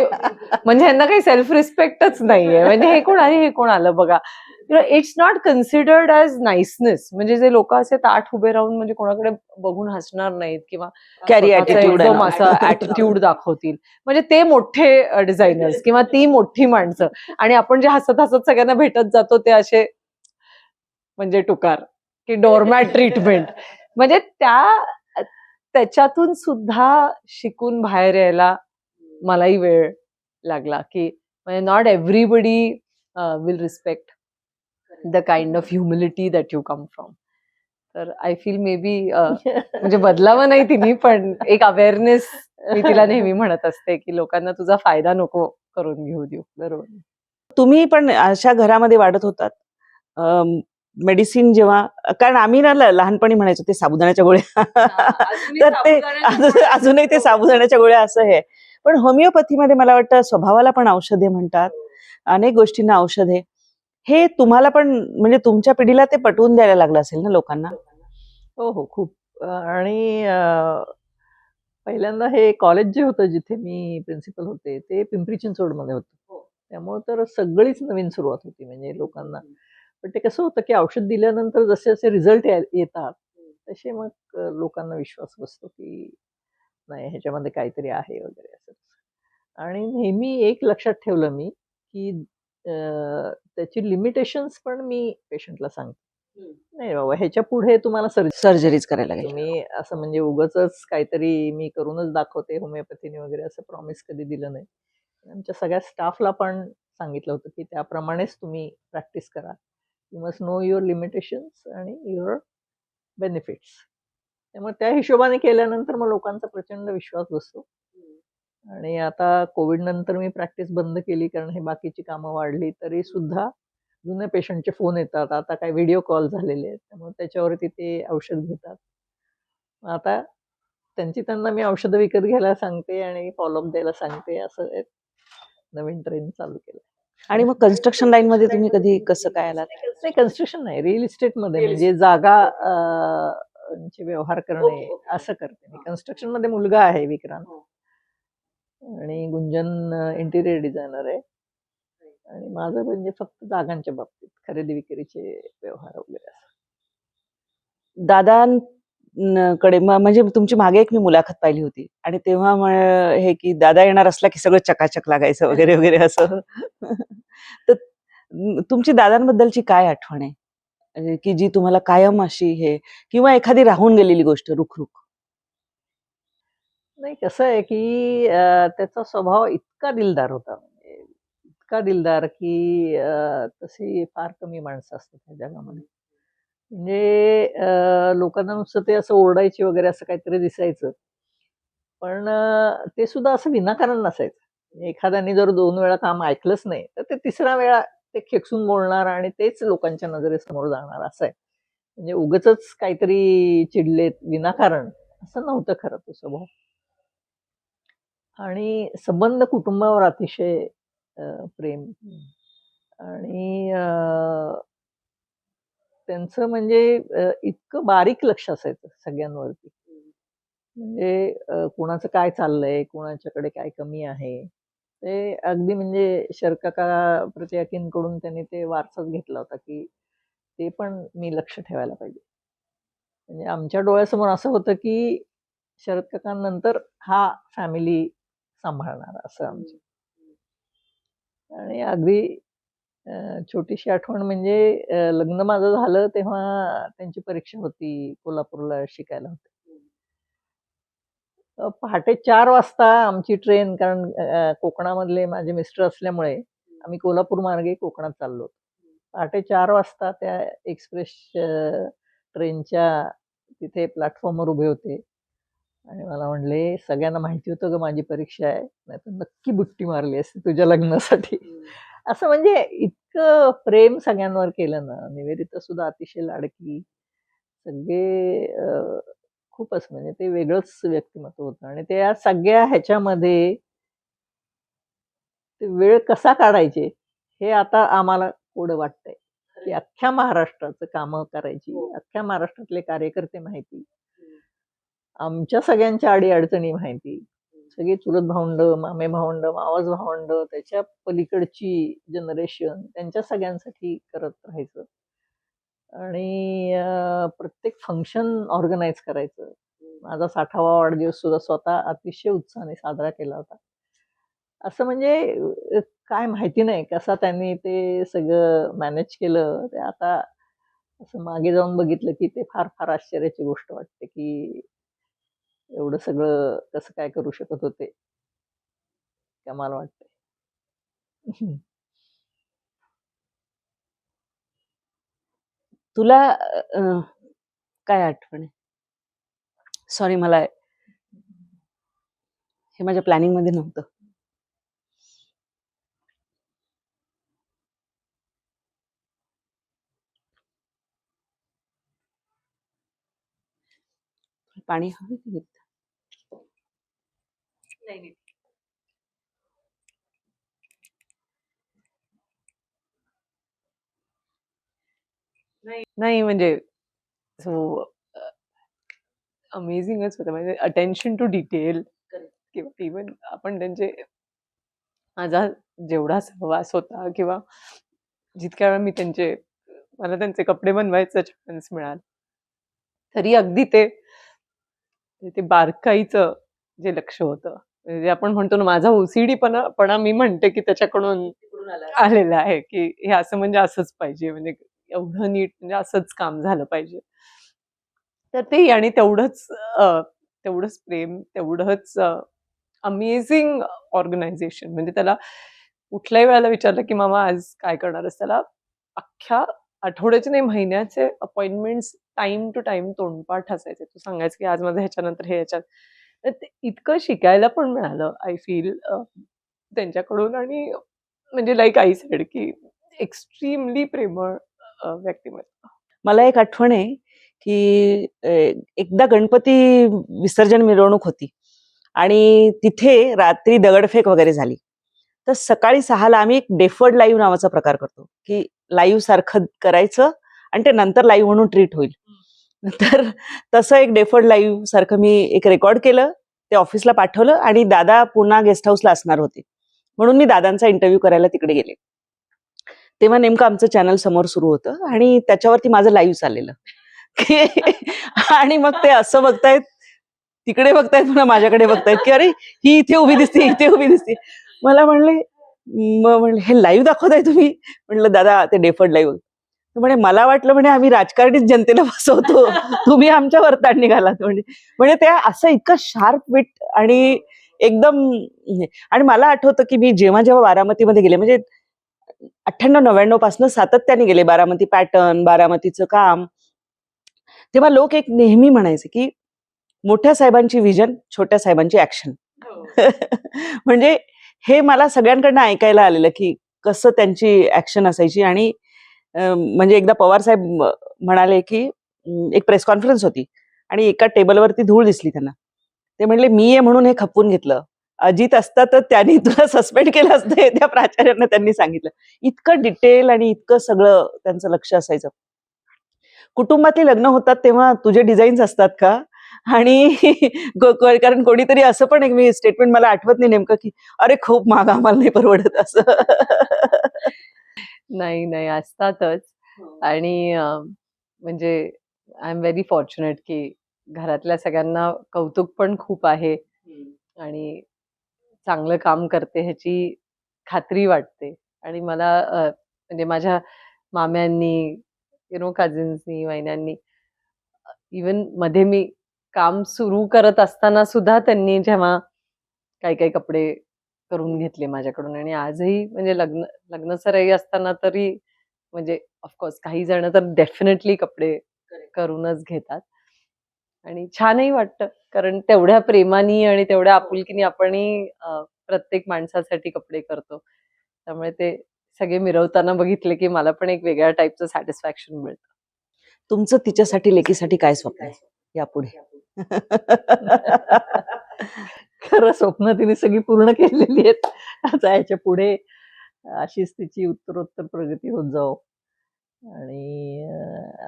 म्हणजे ह्यांना काही सेल्फ रिस्पेक्टच नाहीये. म्हणजे हे कोण आहे, हे कोण आलं बघा. It's not considered as niceness. म्हणजे जे लोक असे ताठ उभे राहून म्हणजे कोणाकडे बघून हसणार नाहीत किंवा कॅरी ॲटिट्यूड एकदम असं ऍटिट्यूड दाखवतील, म्हणजे ते मोठे डिझायनर्स किंवा ती मोठी माणसं. आणि आपण जे हसत हसत सगळ्यांना भेटत जातो ते असे म्हणजे टुकार की डोरमॅट ट्रीटमेंट. म्हणजे त्याच्यातून सुद्धा शिकून बाहेर यायला मलाही वेळ लागला की म्हणजे not everybody will respect the kind of humility that you come from. तर आय फील मे बी म्हणजे बदलावं नाही तिने पण एक अवेअरनेस मी तिला नेहमी म्हणत असते की लोकांना तुझा फायदा नको करून घेऊ देऊ. बरोबर. तुम्ही पण अशा घरामध्ये वाढत होतात मेडिसिन जेव्हा, कारण आम्ही ना लहानपणी म्हणायचो ते साबुदाण्याच्या गोळ्या तर ते अजूनही ते साबुदाण्याच्या गोळ्या असं हे. पण होमिओपॅथीमध्ये मला वाटतं स्वभावाला पण औषधे म्हणतात, अनेक गोष्टींना औषधे. हे तुम्हाला पण म्हणजे तुमच्या पिढीला ते पटवून द्यायला लागलं असेल ना लोकांना? हो, हो. खूप आणि पहिल्यांदा हे कॉलेज जे होतं जिथे मी प्रिन्सिपल होते, ते पिंपरी चिंचवडमध्ये होतं. त्यामुळं तर सगळीच नवीन सुरुवात होती म्हणजे लोकांना. पण ते कसं होतं, की औषध दिल्यानंतर जसे-जसे रिझल्ट येतात, तसे मग लोकांना विश्वास बसतो, की नाही ह्याच्यामध्ये काहीतरी आहे वगैरे असं. आणि नेहमी एक लक्षात ठेवलं मी, की त्याची लिमिटेशन्स पण मी पेशंटला सांगते. नाही बाबा ह्याच्या पुढे तुम्हाला सर्जरीच करायला लागेल. तुम्ही असं म्हणजे उगाचच काहीतरी मी करूनच दाखवते होमिओपॅथीने वगैरे असं प्रॉमिस कधी दिलं नाही. आमच्या सगळ्या स्टाफला पण सांगितलं होतं, की त्याप्रमाणेच तुम्ही प्रॅक्टिस करा. You must know your limitations आणि युअर बेनिफिट्स. त्यामुळे त्या हिशोबाने केल्यानंतर मग लोकांचा प्रचंड विश्वास बसतो. आणि आता कोविड नंतर मी प्रॅक्टिस बंद केली कारण हे बाकीची कामं वाढली तरी सुद्धा जुन्या पेशंटचे फोन येतात. आता काय व्हिडिओ कॉल झालेले आहेत. त्यामुळे त्याच्यावरती ते औषध घेतात. मग आता त्यांना मी औषधं विकत घ्यायला सांगते आणि फॉलोअप द्यायला सांगते. असं एक नवीन ट्रेंड चालू केलं. आणि मग कन्स्ट्रक्शन लाईन मध्ये तुम्ही कधी कसं काय आलात? नाही कन्स्ट्रक्शन नाही, रिअल इस्टेटमध्ये म्हणजे जागा चे व्यवहार करणे असं करते मी. कन्स्ट्रक्शनमध्ये मुलगा आहे विक्रांत आणि गुंजन इंटिरियर डिझायनर आहे. आणि माझं म्हणजे फक्त जागांच्या बाबतीत खरेदी विक्रीचे व्यवहार वगैरे असं. दादांकडे म्हणजे तुमची मागे एक मी मुलाखत पाहिली होती आणि तेव्हा हे की दादा येणार असला की सगळं चकाचक लागायचं वगैरे वगैरे असं. तर तुमची दादांबद्दलची काय आठवण आहे की जी तुम्हाला कायम अशी हे, किंवा एखादी राहून गेलेली गोष्ट रुखरुख? नाही कसं आहे की त्याचा स्वभाव इतका दिलदार होता म्हणजे इतका दिलदार की तशी फार कमी माणसं असतात त्या जगामध्ये. म्हणजे लोकांना नुसतं ते असं ओरडायचे वगैरे असं काहीतरी दिसायचं. पण ते सुद्धा असं विनाकारण नसायचं. म्हणजे एखाद्याने जर 2 वेळा काम ऐकलंच नाही, तर ते तिसऱ्या वेळा ते खेकसून बोलणार आणि तेच लोकांच्या नजरेसमोर जाणार असं आहे. म्हणजे उगाचच काहीतरी चिडलेत विनाकारण असं नव्हतं खरं तो स्वभाव. आणि संबंध कुटुंबावर अतिशय प्रेम आणि त्यांचं म्हणजे इतकं बारीक लक्ष असायचं सगळ्यांवरती. म्हणजे कुणाचं काय चाललंय, कुणाच्याकडे काय कमी आहे. ते अगदी म्हणजे शरकाका कडून त्यांनी ते वारसाच घेतला होता, की ते पण मी लक्ष ठेवायला पाहिजे. म्हणजे आमच्या डोळ्यासमोर असं होतं, की शरद काकांनंतर हा फॅमिली सांभाळणारा असं आमचं. आणि अगदी छोटीशी आठवण म्हणजे लग्न माझं झालं तेव्हा त्यांची परीक्षा होती. कोल्हापूरला शिकायला होते. पहाटे 4 वाजता आमची ट्रेन कारण कोकणामधले माझे मिस्टर असल्यामुळे आम्ही कोल्हापूर मार्गे कोकणात चाललो होतो. पहाटे 4 वाजता त्या एक्सप्रेस ट्रेनच्या तिथे प्लॅटफॉर्मवर उभे होते आणि मला म्हणले, "सगळ्यांना माहिती होतं गं माझी परीक्षा आहे, नाहीतर नक्की बुट्टी मारली असती तुझ्या लग्नासाठी." असं म्हणजे इतकं प्रेम सगळ्यांवर केलं ना, निवेदिता सुद्धा अतिशय लाडकी. सगळे खूपच म्हणजे ते वेगळंच व्यक्तिमत्व होतं आणि त्या सगळ्या ह्याच्यामध्ये ते वेळ कसा काढायचे, हे आता आम्हाला थोडं वाटतंय, की अख्ख्या महाराष्ट्राचं कामं करायची, अख्ख्या महाराष्ट्रातले कार्यकर्ते माहिती, आमच्या सगळ्यांच्या अडी-अडचणी माहिती, सगळे चुलत भावंड, मामे भावंड, मावस भावंड, त्याच्या पलीकडची जनरेशन त्यांच्या सगळ्यांसाठी करत राहायचं. आणि प्रत्येक फंक्शन ऑर्गनाइज करायचं. माझा 60वा वाढदिवस सुद्धा स्वतः अतिशय उत्साहाने साजरा केला होता. असं म्हणजे काय माहिती नाही कसा त्यांनी ते सगळं मॅनेज केलं. ते आता असं मागे जाऊन बघितलं, की ते फार आश्चर्याची गोष्ट वाटते, की एवढं सगळं कसं काय करू शकत होते. कमाल वाटते. तुला काय आठवण आहे? सॉरी, मला हे माझ्या प्लॅनिंग मध्ये नव्हतं. पाणी हवे की नाही? नाही म्हणजे सो अमेझिंगच होतं म्हणजे अटेन्शन टू डिटेल किंवा इवन आपण त्यांचे माझा जेवढा सहवास होता किंवा जितक्या वेळा मी मला त्यांचे कपडे बनवायचा चान्स मिळाला तरी अगदी ते बारकाईचं जे लक्ष होतं म्हणजे आपण म्हणतो ना माझा ओसीडी पणा मी म्हणते की त्याच्याकडून आलेला आहे की हे असं म्हणजे असंच पाहिजे म्हणजे एवढं नीट म्हणजे असंच काम झालं पाहिजे तर ते आणि तेवढंच प्रेम तेवढंच अमेझिंग ऑर्गनायझेशन म्हणजे त्याला कुठल्याही वेळेला विचारलं की मामा आज काय करणार आहेस त्याला अख्ख्या आठवड्याचे नाही महिन्याचे अपॉइंटमेंट्स टाइम टू टाइम तोंडपाठ असायचे तू सांगायचं की आज माझं ह्याच्यानंतर हे ह्याच्यात तर ते इतकं शिकायला पण मिळालं आय फील त्यांच्याकडून आणि म्हणजे लाईक आई सेड की एक्स्ट्रीमली प्रेमळ व्यक्तिमत्व. मला एक आठवण आहे की एकदा गणपती विसर्जन मिरवणूक होती आणि तिथे रात्री दगडफेक वगैरे झाली तर सकाळी 6ला आम्ही एक डेफर्ड लाईव्ह नावाचा प्रकार करतो की लाईव्ह सारखं करायचं आणि ते नंतर लाईव्ह म्हणून ट्रीट होईल तर तसं एक डेफर्ड लाईव्ह सारखं मी एक रेकॉर्ड केलं ते ऑफिसला पाठवलं आणि दादा पुन्हा गेस्ट हाऊसला असणार होते म्हणून मी दादांचा इंटरव्ह्यू करायला तिकडे गेले तेव्हा नेमकं आमचं चॅनल समोर सुरू होतं आणि त्याच्यावरती माझं लाईव्ह चाललेलं आणि मग ते असं बघतायत तिकडे बघतायत पुन्हा माझ्याकडे बघतायत की अरे ही इथे उभी दिसते इथे उभी दिसते मला म्हणले हे लाईव्ह दाखवताय तुम्ही म्हणलं दादा ते डेफर्ड लाईव्ह म्हणे मला वाटलं म्हणे आम्ही राजकारणीच जनतेला फसवतो तुम्ही आमच्या वरताड निघालात म्हणजे ते असं इतकं शार्प विट आणि एकदम आणि मला आठवतं की मी जेव्हा बारामतीमध्ये गेले म्हणजे 98-99 पासून सातत्याने गेले बारामती पॅटर्न बारामतीचं काम तेव्हा लोक एक नेहमी म्हणायचे की मोठ्या साहेबांची विजन छोट्या साहेबांची ऍक्शन म्हणजे हे मला सगळ्यांकडनं ऐकायला आलेलं की कसं त्यांची ऍक्शन असायची आणि म्हणजे एकदा पवार साहेब म्हणाले की एक प्रेस कॉन्फरन्स होती आणि एका टेबलवरती धूळ दिसली त्यांना ते म्हणले मी आहे म्हणून हे खपवून घेतलं अजित असता तर त्यांनी तुला सस्पेंड केलं असतं त्या प्राचार्यांना त्यांनी सांगितलं इतकं डिटेल आणि इतकं सगळं त्यांचं लक्ष असायचं कुटुंबातली लग्न होतात तेव्हा तुझे डिझाईन्स असतात का आणि कारण कोणीतरी असं पण एक मी स्टेटमेंट मला आठवत नाही नेमकं की अरे खूप महाग आम्हाला नाही परवडत असं नाही असतातच आणि म्हणजे आय एम व्हेरी फॉर्च्युनेट की घरातल्या सगळ्यांना कौतुक पण खूप आहे आणि चांगलं काम करते ह्याची खात्री वाटते आणि मला म्हणजे माझ्या माम्यांनी कझिन्सनी वहिन्यांनी इवन मध्ये मी काम सुरू करत असताना सुद्धा त्यांनी जेव्हा काही कपडे करून घेतले माझ्याकडून आणि आजही म्हणजे लग्न सराई असताना तरी म्हणजे ऑफकोर्स काही जण तर डेफिनेटली कपडे करूनच घेतात आणि छानही वाटतं कारण तेवढ्या प्रेमानी आणि तेवढ्या आपुलकीने आपणही प्रत्येक माणसासाठी कपडे करतो त्यामुळे ते सगळे मिरवताना बघितले की मला पण एक वेगळ्या टाईपचं सॅटिस्फॅक्शन मिळतं. तुमचं तिच्यासाठी लेकीसाठी काय स्वप्न आहे यापुढे? खरं स्वप्न तिने सगळी पूर्ण केलेली आहेत आता याच्या पुढे अशीच तिची उत्तरोत्तर प्रगती होत जाओ आणि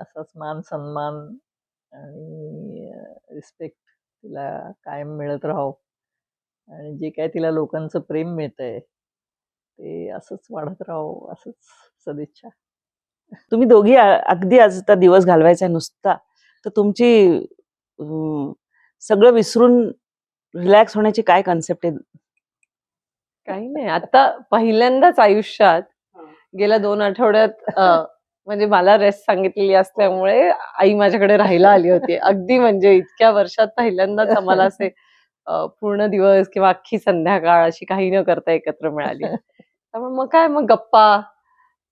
असाच मान सन्मान आणि रिस्पेक्ट तिला कायम मिळत राहो आणि जे काय तिला लोकांचं प्रेम मिळतंय ते असंच वाढत राहो असंच सदिच्छा. तुम्ही दोघी अगदी आज दिवस घालवायचा नुसता तर तुमची सगळं विसरून रिलॅक्स होण्याची काय कन्सेप्ट आहे? काही नाही आता पहिल्यांदाच आयुष्यात गेल्या 2 आठवड्यात म्हणजे मला रेस्ट सांगितलेली असल्यामुळे आई माझ्याकडे राहायला आली होती अगदी म्हणजे इतक्या वर्षात पहिल्यांदाच आम्हाला असे पूर्ण दिवस किंवा अख्खी संध्याकाळ अशी काही न करता एकत्र मिळाली त्यामुळे मग गप्पा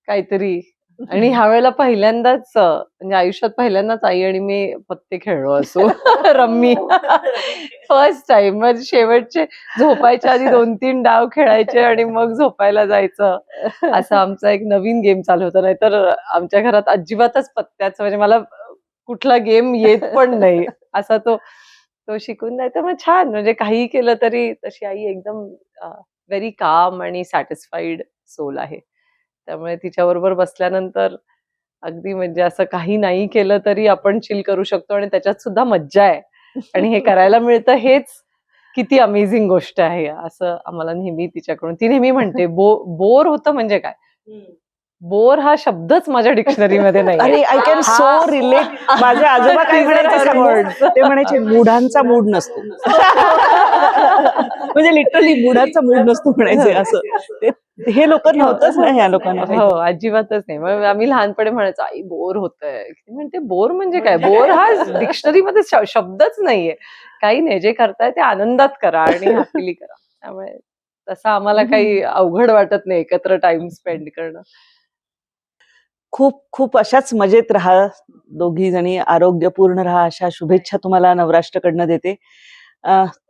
काहीतरी आणि ह्या वेळेला पहिल्यांदाच म्हणजे आयुष्यात पहिल्यांदाच आई आणि मी पत्ते खेळलो असो रम्मी फर्स्ट टाइम म्हणजे शेवटचे झोपायच्या आधी 2-3 डाव खेळायचे आणि मग झोपायला जायचं असं आमचा एक नवीन गेम चालू होता नाहीतर आमच्या घरात अजिबातच पत्त्याचं म्हणजे मला कुठला गेम येत पण नाही असा तो तो शिकून नाही तर मग छान, म्हणजे काहीही केलं तरी तशी आई एकदम व्हेरी काम आणि सॅटिस्फाईड सोल आहे. त्यामुळे तिच्याबरोबर बसल्यानंतर अगदी म्हणजे असं काही नाही केलं तरी आपण चिल करू शकतो आणि त्याच्यात सुद्धा मज्जा आहे. आणि हे करायला मिळतं हेच किती अमेझिंग गोष्ट आहे, असं आम्हाला नेहमी तिच्याकडून ती नेहमी म्हणते, बोर होतं म्हणजे काय? बोर हा शब्दच माझ्या डिक्शनरीमध्ये नाही. अरे आय कॅन सो रिलेट. माझे आजोबा काय म्हणायचे सांगू? ते म्हणायचे मूढांचा मूड नसतो. म्हणजे लिटरली मूढाचा मूड नसतो म्हणायचे असं. हे लोक नव्हतंच ना ह्या लोकांना. हो, अजिबातच नाही. मग आम्ही लहानपणी म्हणायचो, आई बोर होतंय. ती म्हणते बोर म्हणजे काय? बोर हा डिक्शनरीमध्ये शब्दच नाहीये. काही नाही, जे करताय ते आनंदात करा आणि हॅपीली करा. त्यामुळे तसं आम्हाला काही अवघड वाटत नाही एकत्र टाइम स्पेंड करणं. खूप खूप अशाच मजेत राहा दोघी जणी, आरोग्यपूर्ण राहा, अशा शुभेच्छा तुम्हाला नवराष्ट्रकडनं देते.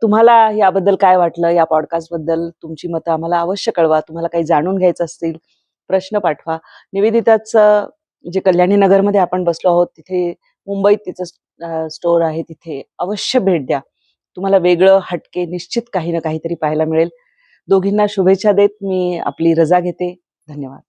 तुम्हाला याबद्दल काय वाटलं, या पॉडकास्ट बद्दल तुमची मतं आम्हाला अवश्य कळवा. तुम्हाला काही जाणून घ्यायचं असतील, प्रश्न पाठवा. निवेदिताचं जे कल्याणी नगरमध्ये आपण बसलो आहोत तिथे, मुंबईत तिचं स्टोअर आहे, तिथे अवश्य भेट द्या. तुम्हाला वेगळं हटके निश्चित काही ना काहीतरी पाहायला मिळेल. दोघींना शुभेच्छा देत मी आपली रजा घेते. धन्यवाद.